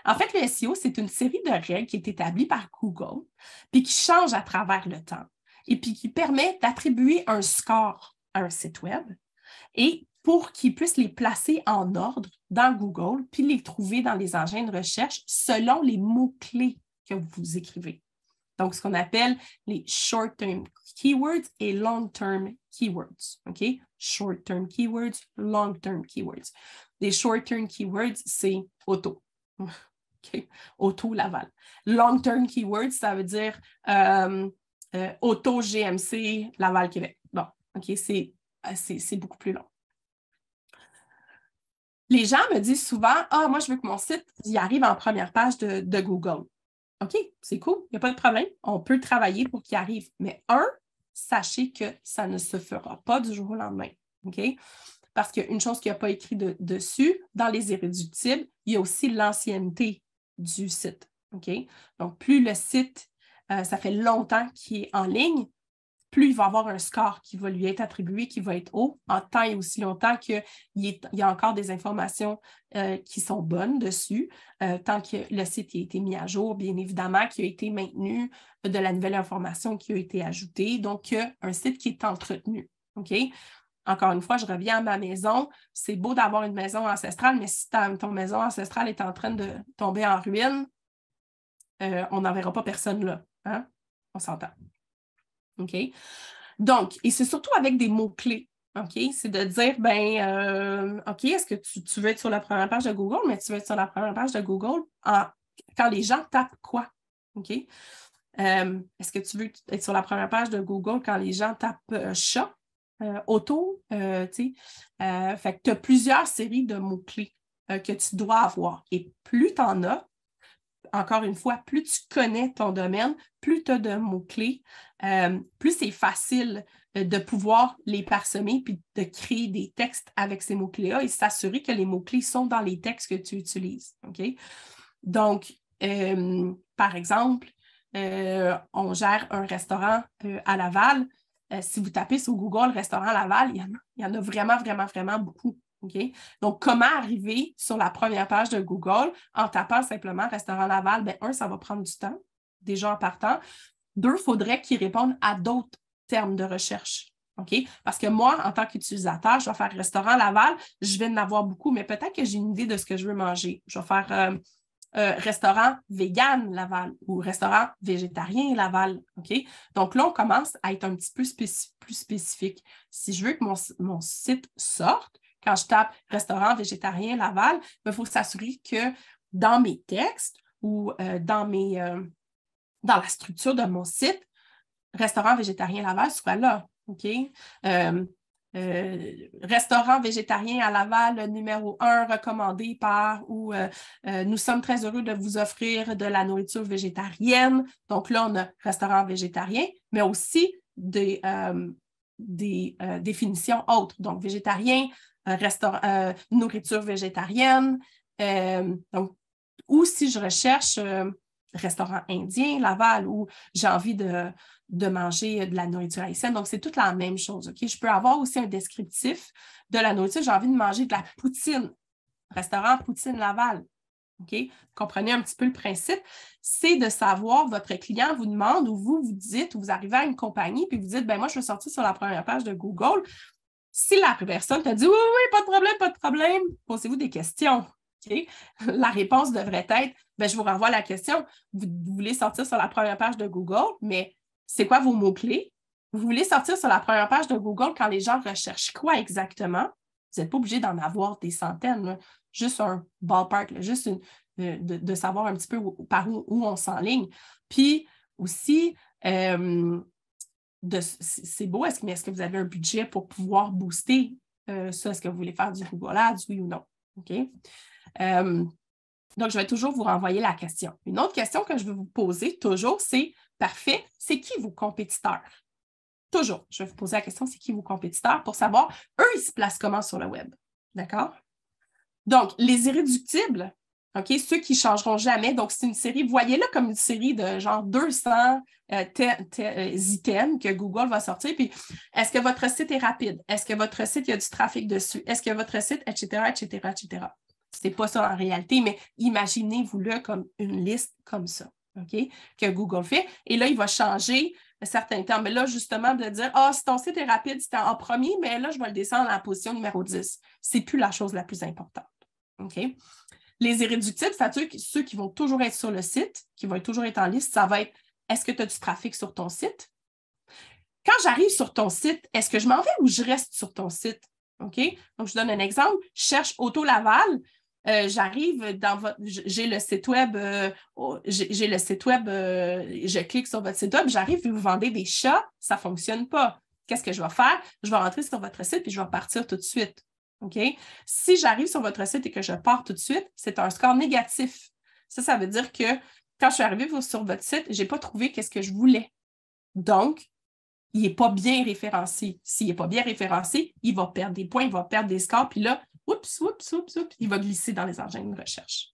En fait, le SEO, c'est une série de règles qui est établie par Google, puis qui change à travers le temps, et puis qui permet d'attribuer un score à un site web, et pour qu'ils puissent les placer en ordre dans Google, puis les trouver dans les engins de recherche selon les mots-clés que vous écrivez. Donc, ce qu'on appelle les short-term keywords et long-term keywords. OK? Short-term keywords, long-term keywords. Les short-term keywords, c'est auto. OK? Auto Laval. Long-term keywords, ça veut dire auto GMC Laval Québec. Bon, OK, c'est beaucoup plus long. Les gens me disent souvent, moi, je veux que mon site y arrive en première page de Google. OK, c'est cool, il n'y a pas de problème. On peut travailler pour qu'il arrive. Mais sachez que ça ne se fera pas du jour au lendemain. OK? Parce qu'il y a une chose qui n'a pas écrit dessus, dans les irréductibles, il y a aussi l'ancienneté du site. OK? Donc, plus le site, ça fait longtemps qu'il est en ligne, plus il va avoir un score qui va lui être attribué, qui va être haut, en tant et aussi longtemps qu'il y a encore des informations qui sont bonnes dessus, tant que le site a été mis à jour, bien évidemment, qui a été maintenu, de la nouvelle information qui a été ajoutée, donc un site qui est entretenu. OK? Encore une fois, je reviens à ma maison. C'est beau d'avoir une maison ancestrale, mais si ton maison ancestrale est en train de tomber en ruine, on n'enverra pas personne là. Hein? On s'entend. OK? Donc, et c'est surtout avec des mots-clés. OK? C'est de dire, OK, est-ce que tu veux être sur la première page de Google, mais tu veux être sur la première page de Google quand les gens tapent quoi? OK? Est-ce que tu veux être sur la première page de Google quand les gens tapent chat, auto, tu sais? Fait que tu as plusieurs séries de mots-clés que tu dois avoir. Et plus tu en as, encore une fois, plus tu connais ton domaine, plus tu as de mots-clés, plus c'est facile de pouvoir les parsemer puis de créer des textes avec ces mots-clés-là et s'assurer que les mots-clés sont dans les textes que tu utilises. OK? Donc, par exemple, on gère un restaurant à Laval. Si vous tapez sur Google restaurant Laval, il y en a vraiment beaucoup. Okay? Donc, comment arriver sur la première page de Google en tapant simplement restaurant Laval? Bien, ça va prendre du temps, déjà en partant. 2, il faudrait qu'ils répondent à d'autres termes de recherche. OK? Parce que moi, en tant qu'utilisateur, je vais faire restaurant Laval, je vais en avoir beaucoup, mais peut-être que j'ai une idée de ce que je veux manger. Je vais faire restaurant vegan Laval ou restaurant végétarien Laval. OK? Donc là, on commence à être un petit peu plus spécifique. Si je veux que mon site sorte, quand je tape restaurant végétarien Laval, il faut s'assurer que dans mes textes ou dans la structure de mon site, restaurant végétarien Laval soit là. OK? Restaurant végétarien à Laval, numéro 1, recommandé par ou nous sommes très heureux de vous offrir de la nourriture végétarienne. Donc là, on a restaurant végétarien, mais aussi des définitions autres. Donc, végétarien, nourriture végétarienne. Donc, ou si je recherche restaurant indien, Laval, où j'ai envie de manger de la nourriture haïtienne. Donc, c'est toute la même chose. OK? Je peux avoir aussi un descriptif de la nourriture. J'ai envie de manger de la poutine. Restaurant Poutine Laval. OK? Vous comprenez un petit peu le principe. C'est de savoir, votre client vous demande ou vous dites, ou vous arrivez à une compagnie puis vous dites, moi, je veux sortir sur la première page de Google. Si la personne te dit, oui, pas de problème, posez-vous des questions. OK? La réponse devrait être, bien, je vous renvoie à la question, vous voulez sortir sur la première page de Google, mais c'est quoi vos mots-clés? Vous voulez sortir sur la première page de Google quand les gens recherchent quoi exactement? Vous n'êtes pas obligé d'en avoir des centaines, là. Juste un ballpark, là, juste de savoir un petit peu par où on s'enligne. Puis aussi, c'est beau, mais est-ce que vous avez un budget pour pouvoir booster ça? Est-ce que vous voulez faire du Google Ads, oui ou non? OK? Donc, je vais toujours vous renvoyer la question. Une autre question que je vais vous poser toujours, c'est parfait, c'est qui vos compétiteurs? Toujours, je vais vous poser la question, c'est qui vos compétiteurs pour savoir, eux, ils se placent comment sur le web. D'accord? Donc, les irréductibles, OK, ceux qui ne changeront jamais. Donc, c'est une série, voyez-le comme une série de genre 200 items que Google va sortir. Puis, est-ce que votre site est rapide? Est-ce que votre site, il y a du trafic dessus? Est-ce que votre site, etc., etc., etc. Ce n'est pas ça en réalité, mais imaginez-vous-le comme une liste comme ça, OK, que Google fait. Et là, il va changer certains termes. Mais là, justement, de dire, si ton site est rapide, c'est en premier, mais là, je vais le descendre à la position numéro 10. Ce n'est plus la chose la plus importante. OK? Les irréductibles, c'est ceux qui vont toujours être sur le site, qui vont toujours être en liste, ça va être, est-ce que tu as du trafic sur ton site? Quand j'arrive sur ton site, est-ce que je m'en vais ou je reste sur ton site? OK? Donc, je donne un exemple. Je cherche Auto Laval. J'arrive j'ai le site web, je clique sur votre site web, j'arrive et vous vendez des chats, ça ne fonctionne pas. Qu'est-ce que je vais faire? Je vais rentrer sur votre site et je vais partir tout de suite. OK? Si j'arrive sur votre site et que je pars tout de suite, c'est un score négatif. Ça veut dire que quand je suis arrivée sur votre site, je n'ai pas trouvé qu'est-ce que je voulais. Donc, il n'est pas bien référencé. S'il n'est pas bien référencé, il va perdre des points, il va perdre des scores, puis là, oups, il va glisser dans les engins de recherche.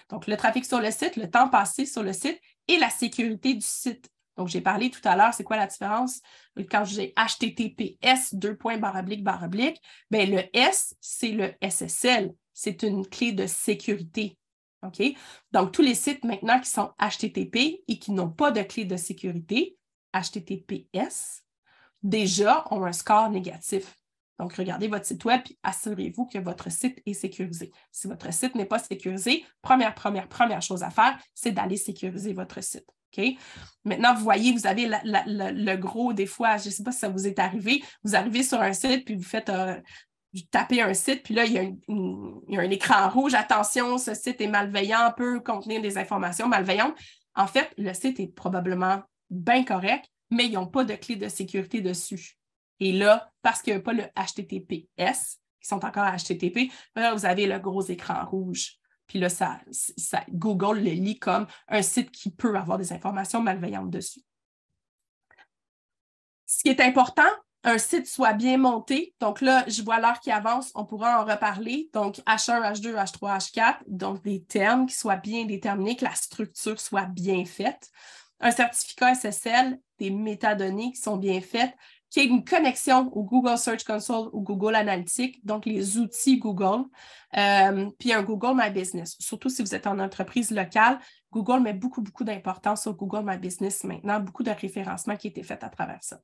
Donc, le trafic sur le site, le temps passé sur le site et la sécurité du site. Donc, j'ai parlé tout à l'heure, c'est quoi la différence? Quand j'ai HTTPS, bien, le S, c'est le SSL. C'est une clé de sécurité. OK? Donc, tous les sites maintenant qui sont HTTP et qui n'ont pas de clé de sécurité, HTTPS, déjà ont un score négatif. Donc, regardez votre site web et assurez-vous que votre site est sécurisé. Si votre site n'est pas sécurisé, première chose à faire, c'est d'aller sécuriser votre site. Okay? Maintenant, vous voyez, vous avez le gros, des fois, je ne sais pas si ça vous est arrivé, vous arrivez sur un site, puis vous tapez un site, puis là, il y a un écran rouge. Attention, ce site est malveillant, peut contenir des informations malveillantes. En fait, le site est probablement bien correct, mais ils n'ont pas de clé de sécurité dessus. Et là, parce qu'il n'y a pas le HTTPS, qui sont encore HTTP, là, vous avez le gros écran rouge. Puis là, Google le lit comme un site qui peut avoir des informations malveillantes dessus. Ce qui est important, un site soit bien monté. Donc là, je vois l'heure qui avance, on pourra en reparler. Donc, H1, H2, H3, H4, donc des termes qui soient bien déterminés, que la structure soit bien faite. Un certificat SSL, des métadonnées qui sont bien faites, qu'il y ait une connexion au Google Search Console ou Google Analytics, donc les outils Google, puis un Google My Business. Surtout si vous êtes en entreprise locale, Google met beaucoup d'importance sur Google My Business maintenant, beaucoup de référencement qui a été fait à travers ça.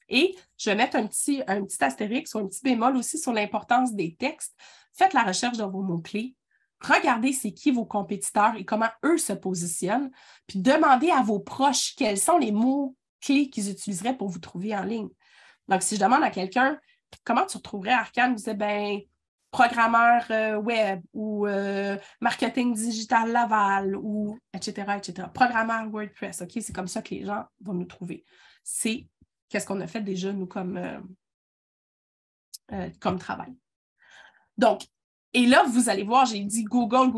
Et je vais mettre un petit astérix ou un petit bémol aussi sur l'importance des textes. Faites la recherche dans vos mots-clés. Regardez c'est qui vos compétiteurs et comment eux se positionnent. Puis demandez à vos proches quels sont les mots-clés qu'ils utiliseraient pour vous trouver en ligne. Donc, si je demande à quelqu'un comment tu retrouverais Arcane, vous dites programmeur web ou marketing digital Laval ou etc. Programmeur WordPress, OK? C'est comme ça que les gens vont nous trouver. C'est qu'est-ce qu'on a fait déjà, nous, comme travail. Donc, et là, vous allez voir, j'ai dit Google.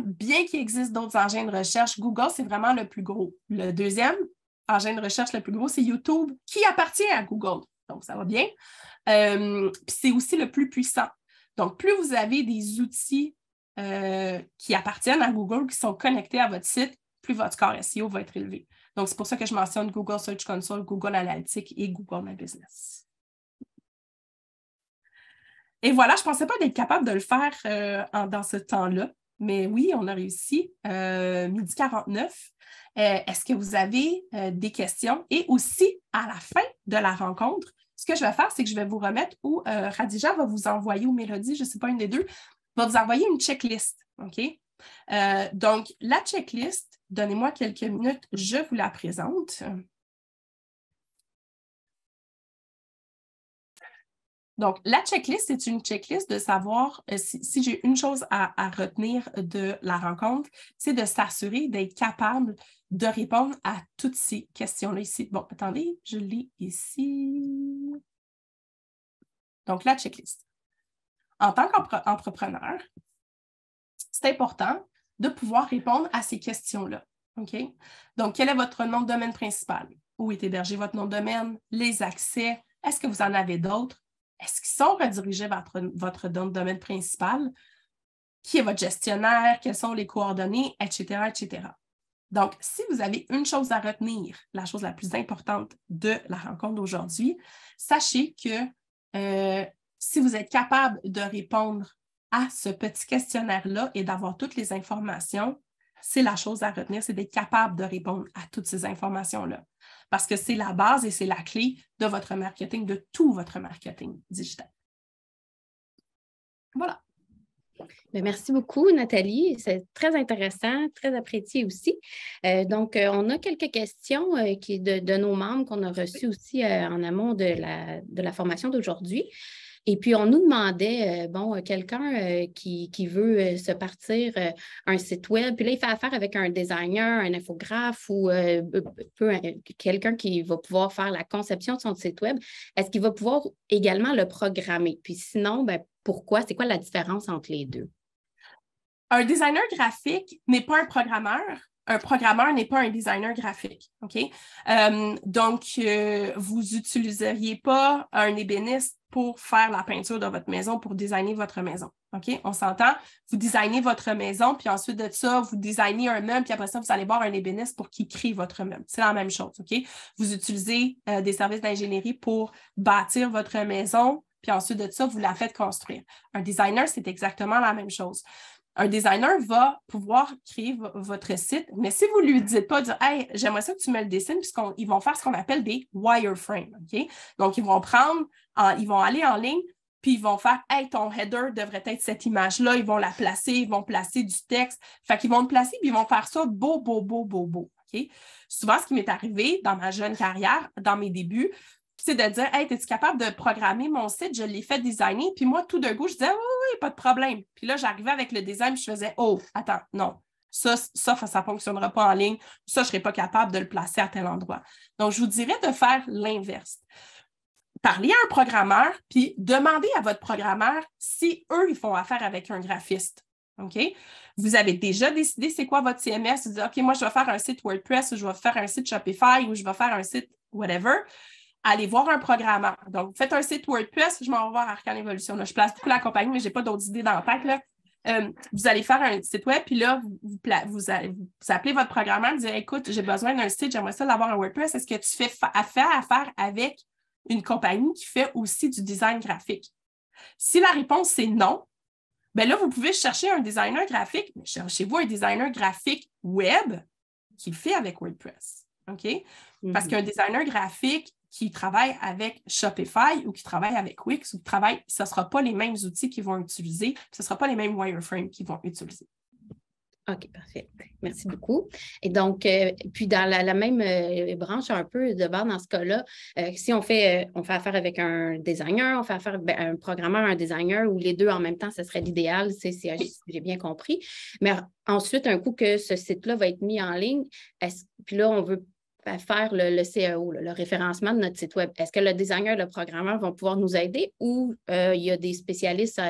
Bien qu'il existe d'autres engins de recherche, Google, c'est vraiment le plus gros. Le deuxième engin de recherche le plus gros, c'est YouTube, qui appartient à Google. Donc, ça va bien. Puis c'est aussi le plus puissant. Donc, plus vous avez des outils qui appartiennent à Google, qui sont connectés à votre site, plus votre score SEO va être élevé. Donc, c'est pour ça que je mentionne Google Search Console, Google Analytics et Google My Business. Et voilà, je ne pensais pas d'être capable de le faire dans ce temps-là, mais oui, on a réussi. 12h49. Est-ce que vous avez des questions? Et aussi, à la fin de la rencontre, ce que je vais faire, c'est que je vais vous remettre ou Khadija va vous envoyer ou Mélodie, je ne sais pas, une des deux, va vous envoyer une checklist. OK? Donc, la checklist, donnez-moi quelques minutes, je vous la présente. Donc, la checklist, c'est une checklist de savoir si j'ai une chose à retenir de la rencontre, c'est de s'assurer d'être capable de répondre à toutes ces questions-là ici. Bon, attendez, je l'ai ici. Donc, la checklist. En tant qu'entrepreneur, c'est important de pouvoir répondre à ces questions-là. OK? Donc, quel est votre nom de domaine principal? Où est hébergé votre nom de domaine? Les accès? Est-ce que vous en avez d'autres? Est-ce qu'ils sont redirigés vers votre nom de domaine principal? Qui est votre gestionnaire? Quelles sont les coordonnées? Etc., etc. Donc, si vous avez une chose à retenir, la chose la plus importante de la rencontre d'aujourd'hui, sachez que si vous êtes capable de répondre à ce petit questionnaire-là et d'avoir toutes les informations, c'est la chose à retenir, c'est d'être capable de répondre à toutes ces informations-là. Parce que c'est la base et c'est la clé de votre marketing, de tout votre marketing digital. Voilà. Bien, merci beaucoup, Nathalie. C'est très intéressant, très apprécié aussi. Donc, on a quelques questions de nos membres qu'on a reçues aussi en amont de la formation d'aujourd'hui. Et puis, on nous demandait, quelqu'un qui veut se partir un site web, puis là, il fait affaire avec un designer, un infographe ou quelqu'un qui va pouvoir faire la conception de son site web. Est-ce qu'il va pouvoir également le programmer? Puis sinon, pourquoi? C'est quoi la différence entre les deux? Un designer graphique n'est pas un programmeur. Un programmeur n'est pas un designer graphique. OK? Donc, vous n'utiliseriez pas un ébéniste pour faire la peinture de votre maison, pour designer votre maison. OK? On s'entend? Vous designez votre maison, puis ensuite de ça, vous designez un meuble, puis après ça, vous allez voir un ébéniste pour qu'il crée votre meuble. C'est la même chose. OK? Vous utilisez des services d'ingénierie pour bâtir votre maison, puis ensuite de ça, vous la faites construire. Un designer, c'est exactement la même chose. Un designer va pouvoir créer votre site, mais si vous ne lui dites pas, dire, hey, j'aimerais ça que tu me le dessines, puisqu'ils vont faire ce qu'on appelle des wireframes. OK? Donc, ils vont aller en ligne, puis ils vont faire, hey, ton header devrait être cette image-là, ils vont la placer, ils vont placer du texte. Fait qu'ils vont le placer, puis ils vont faire ça beau, beau, beau, beau, beau. OK? Souvent, ce qui m'est arrivé dans ma jeune carrière, dans mes débuts, c'est de dire, hey, es-tu capable de programmer mon site? Je l'ai fait designer. Puis moi, tout d'un coup, je disais, oui, pas de problème. Puis là, j'arrivais avec le design, puis je faisais, oh, attends, non. Ça ne fonctionnera pas en ligne. Ça, je ne serais pas capable de le placer à tel endroit. Donc, je vous dirais de faire l'inverse. Parlez à un programmeur, puis demandez à votre programmeur si eux, ils font affaire avec un graphiste. OK? Vous avez déjà décidé c'est quoi votre CMS. Vous dites, OK, moi, je vais faire un site WordPress ou je vais faire un site Shopify ou je vais faire un site whatever. Allez voir un programmeur. Donc, faites un site WordPress, je m'en vais voir Arcane Evolution. Là, je place beaucoup la compagnie, mais je n'ai pas d'autres idées dans la tête. Là. Vous allez faire un site web, puis là, vous appelez votre programmeur, vous dites, écoute, j'ai besoin d'un site, j'aimerais ça d'avoir un WordPress. Est-ce que tu fais affaire avec une compagnie qui fait aussi du design graphique? Si la réponse c'est non, bien là, vous pouvez chercher un designer graphique, mais cherchez-vous un designer graphique web qui le fait avec WordPress. OK? Parce qu'un designer graphique qui travaille avec Shopify ou qui travaille avec Wix ou qui travaille, ce ne sera pas les mêmes outils qu'ils vont utiliser, ce ne sera pas les mêmes wireframes qu'ils vont utiliser. OK, parfait. Merci beaucoup. Et donc, puis dans la même branche un peu de base dans ce cas-là, si on fait affaire avec un designer, on fait affaire avec un programmeur, un designer, ou les deux en même temps, ce serait l'idéal, si j'ai bien compris. Mais ensuite, un coup que ce site-là va être mis en ligne, puis là, on veut faire le CEO, le référencement de notre site web. Est-ce que le designer, le programmeur vont pouvoir nous aider ou il y a des spécialistes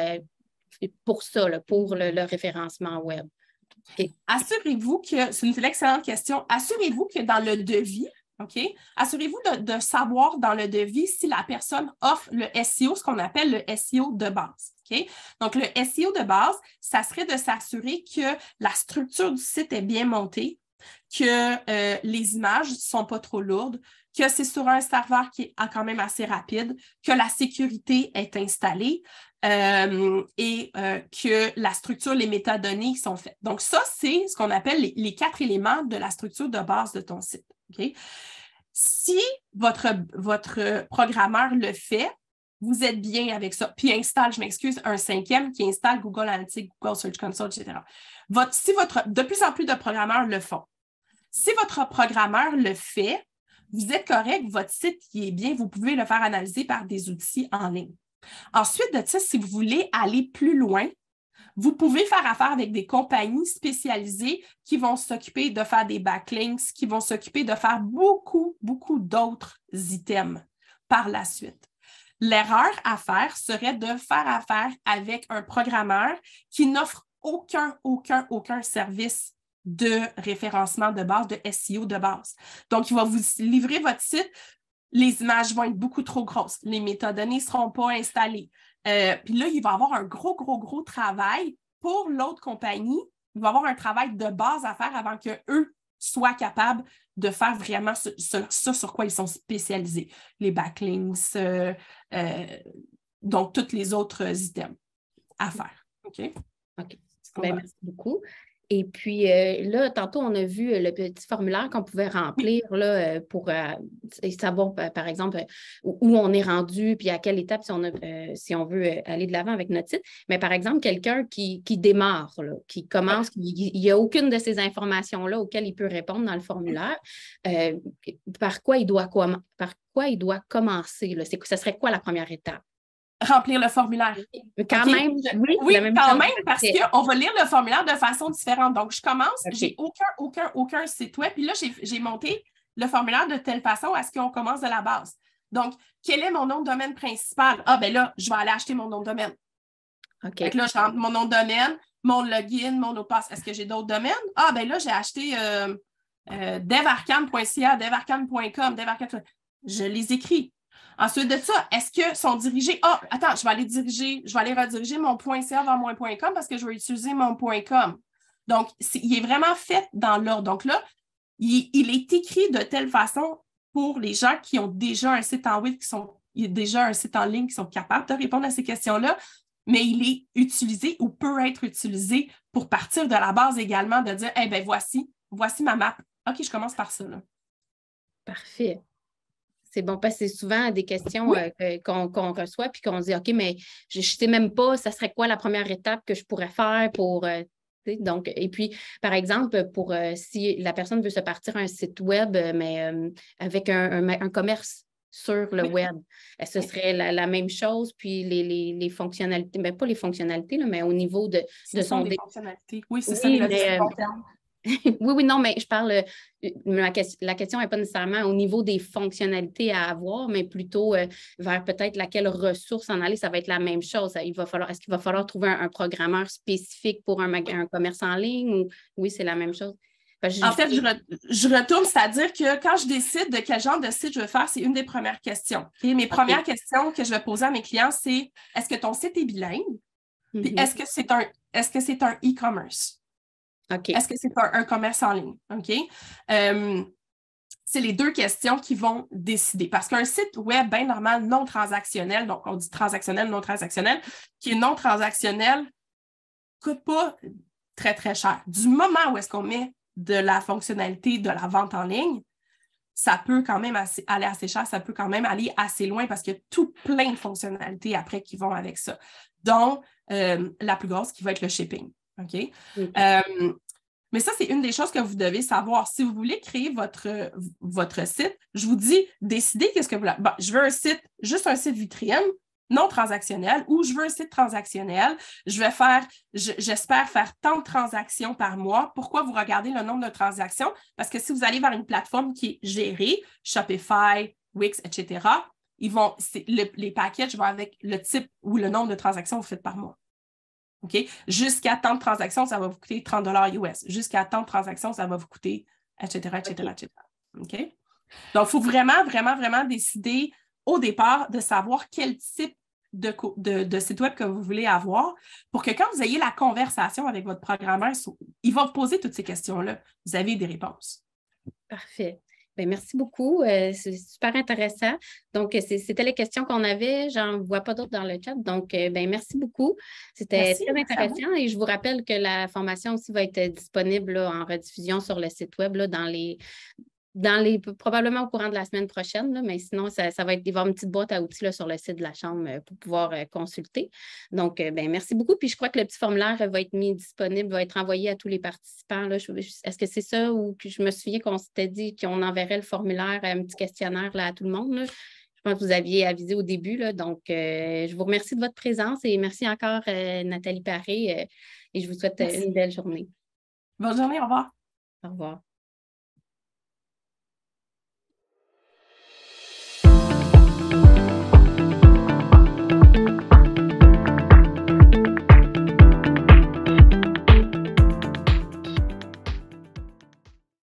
pour ça, pour le référencement web? Okay. Assurez-vous que, c'est une excellente question, assurez-vous que dans le devis, OK, assurez-vous de savoir dans le devis si la personne offre le SEO, ce qu'on appelle le SEO de base. OK? Donc, le SEO de base, ça serait de s'assurer que la structure du site est bien montée, que les images ne sont pas trop lourdes, que c'est sur un serveur qui est quand même assez rapide, que la sécurité est installée et que la structure, les métadonnées sont faites. Donc, ça, c'est ce qu'on appelle les 4 éléments de la structure de base de ton site. Okay? Si votre programmeur le fait, vous êtes bien avec ça. Puis installe, je m'excuse, un 5e qui installe Google Analytics, Google Search Console, etc. De plus en plus de programmeurs le font. Si votre programmeur le fait, vous êtes correct, votre site qui est bien, vous pouvez le faire analyser par des outils en ligne. Ensuite de ça, si vous voulez aller plus loin, vous pouvez faire affaire avec des compagnies spécialisées qui vont s'occuper de faire des backlinks, qui vont s'occuper de faire beaucoup, beaucoup d'autres items par la suite. L'erreur à faire serait de faire affaire avec un programmeur qui n'offre aucun service de référencement de base, de SEO de base. Donc, il va vous livrer votre site. Les images vont être beaucoup trop grosses. Les métadonnées ne seront pas installées. Puis là, il va y avoir un gros travail pour l'autre compagnie. Il va y avoir un travail de base à faire avant qu'eux soient capables de faire vraiment ça sur quoi ils sont spécialisés. Les backlinks, donc tous les autres items à faire. OK? OK. Bien, merci beaucoup. Et puis là, tantôt, on a vu le petit formulaire qu'on pouvait remplir là, pour savoir, par exemple, où on est rendu, puis à quelle étape si on veut aller de l'avant avec notre site. Mais par exemple, quelqu'un qui démarre, là, qui commence, il n'y a aucune de ces informations-là auxquelles il peut répondre dans le formulaire, par quoi il doit commencer? Là? Ce serait quoi la première étape? Remplir le formulaire. Quand même, oui, quand même, parce qu'on va lire le formulaire de façon différente. Donc, je commence, j'ai aucun site web, puis là, j'ai monté le formulaire de telle façon à ce qu'on commence de la base. Donc, quel est mon nom de domaine principal? Ah, ben là, je vais aller acheter mon nom de domaine. OK. Donc là, je rentre mon nom de domaine, mon login, mon mot de passe. Est-ce que j'ai d'autres domaines? Ah, ben là, j'ai acheté devarcam.ca, devarcam.com, devarcam. Je les écris. Ensuite de ça, est-ce que sont dirigés? Ah, attends, je vais aller rediriger mon .ca vers mon .com parce que je vais utiliser mon .com. Donc, il est vraiment fait dans l'ordre. Donc là, il est écrit de telle façon pour les gens qui ont déjà un site en web, déjà un site en ligne, qui sont capables de répondre à ces questions-là, mais il est utilisé ou peut être utilisé pour partir de la base également, de dire, eh bien, voici ma map. OK, je commence par ça, là. Parfait. C'est bon, parce que c'est souvent des questions qu'on reçoit puis qu'on dit, OK, mais je ne sais même pas, ça serait quoi la première étape que je pourrais faire pour... donc, et puis, par exemple, si la personne veut se partir un site web, mais avec un commerce sur le web, ce serait la même chose, puis les fonctionnalités, mais pas les fonctionnalités, là, mais au niveau de son... des fonctionnalités. Oui, c'est oui, ça, mais, oui, non, mais je parle, la question n'est pas nécessairement au niveau des fonctionnalités à avoir, mais plutôt vers peut-être laquelle ressource en aller, ça va être la même chose. Est-ce qu'il va falloir trouver un programmeur spécifique pour un commerce en ligne ou oui, c'est la même chose? En fait, je retourne, c'est-à-dire que quand je décide de quel genre de site je veux faire, c'est une des premières questions. Et mes premières questions que je vais poser à mes clients, c'est est-ce que ton site est bilingue? Puis est-ce que c'est un e-commerce? Okay. Est-ce que c'est un commerce en ligne? OK? C'est les deux questions qui vont décider. Parce qu'un site web bien normal, non transactionnel, donc on dit transactionnel, non transactionnel, qui est non transactionnel, ne coûte pas très, très cher. Du moment où est-ce qu'on met de la fonctionnalité de la vente en ligne, ça peut quand même aller assez cher, ça peut quand même aller assez loin parce qu'il y a tout plein de fonctionnalités après qui vont avec ça, dont la plus grosse qui va être le shipping. OK? Mais ça, c'est une des choses que vous devez savoir. Si vous voulez créer votre site, je vous dis, décidez qu'est-ce que vous voulez. Bon, je veux juste un site vitrine, non transactionnel, ou je veux un site transactionnel. J'espère faire tant de transactions par mois. Pourquoi vous regardez le nombre de transactions? Parce que si vous allez vers une plateforme qui est gérée, Shopify, Wix, etc., les packages vont avec le type ou le nombre de transactions que vous faites par mois. OK? Jusqu'à tant de transactions, ça va vous coûter 30 US. Jusqu'à tant de transactions, ça va vous coûter, etc., etc. OK? Donc, il faut vraiment, vraiment, vraiment décider au départ de savoir quel type de site web que vous voulez avoir pour que quand vous ayez la conversation avec votre programmeur, il va vous poser toutes ces questions-là. Vous avez des réponses. Parfait. Bien, merci beaucoup. C'est super intéressant. Donc, c'était les questions qu'on avait. J'en vois pas d'autres dans le chat. Donc, merci beaucoup. C'était très intéressant. Et je vous rappelle que la formation aussi va être disponible là, en rediffusion sur le site web là, dans les probablement au courant de la semaine prochaine, là, mais sinon, ça va être, il va y avoir une petite boîte à outils là, sur le site de la Chambre pour pouvoir consulter. Donc, merci beaucoup. Puis je crois que le petit formulaire va être mis disponible, va être envoyé à tous les participants. Là. Est-ce que c'est ça ou que je me souviens qu'on s'était dit qu'on enverrait le formulaire, un petit questionnaire là, à tout le monde, là? Je pense que vous aviez avisé au début. Là, donc, je vous remercie de votre présence et merci encore, Nathalie Paré, et je vous souhaite Merci. une belle journée. Bonne journée, au revoir. Au revoir.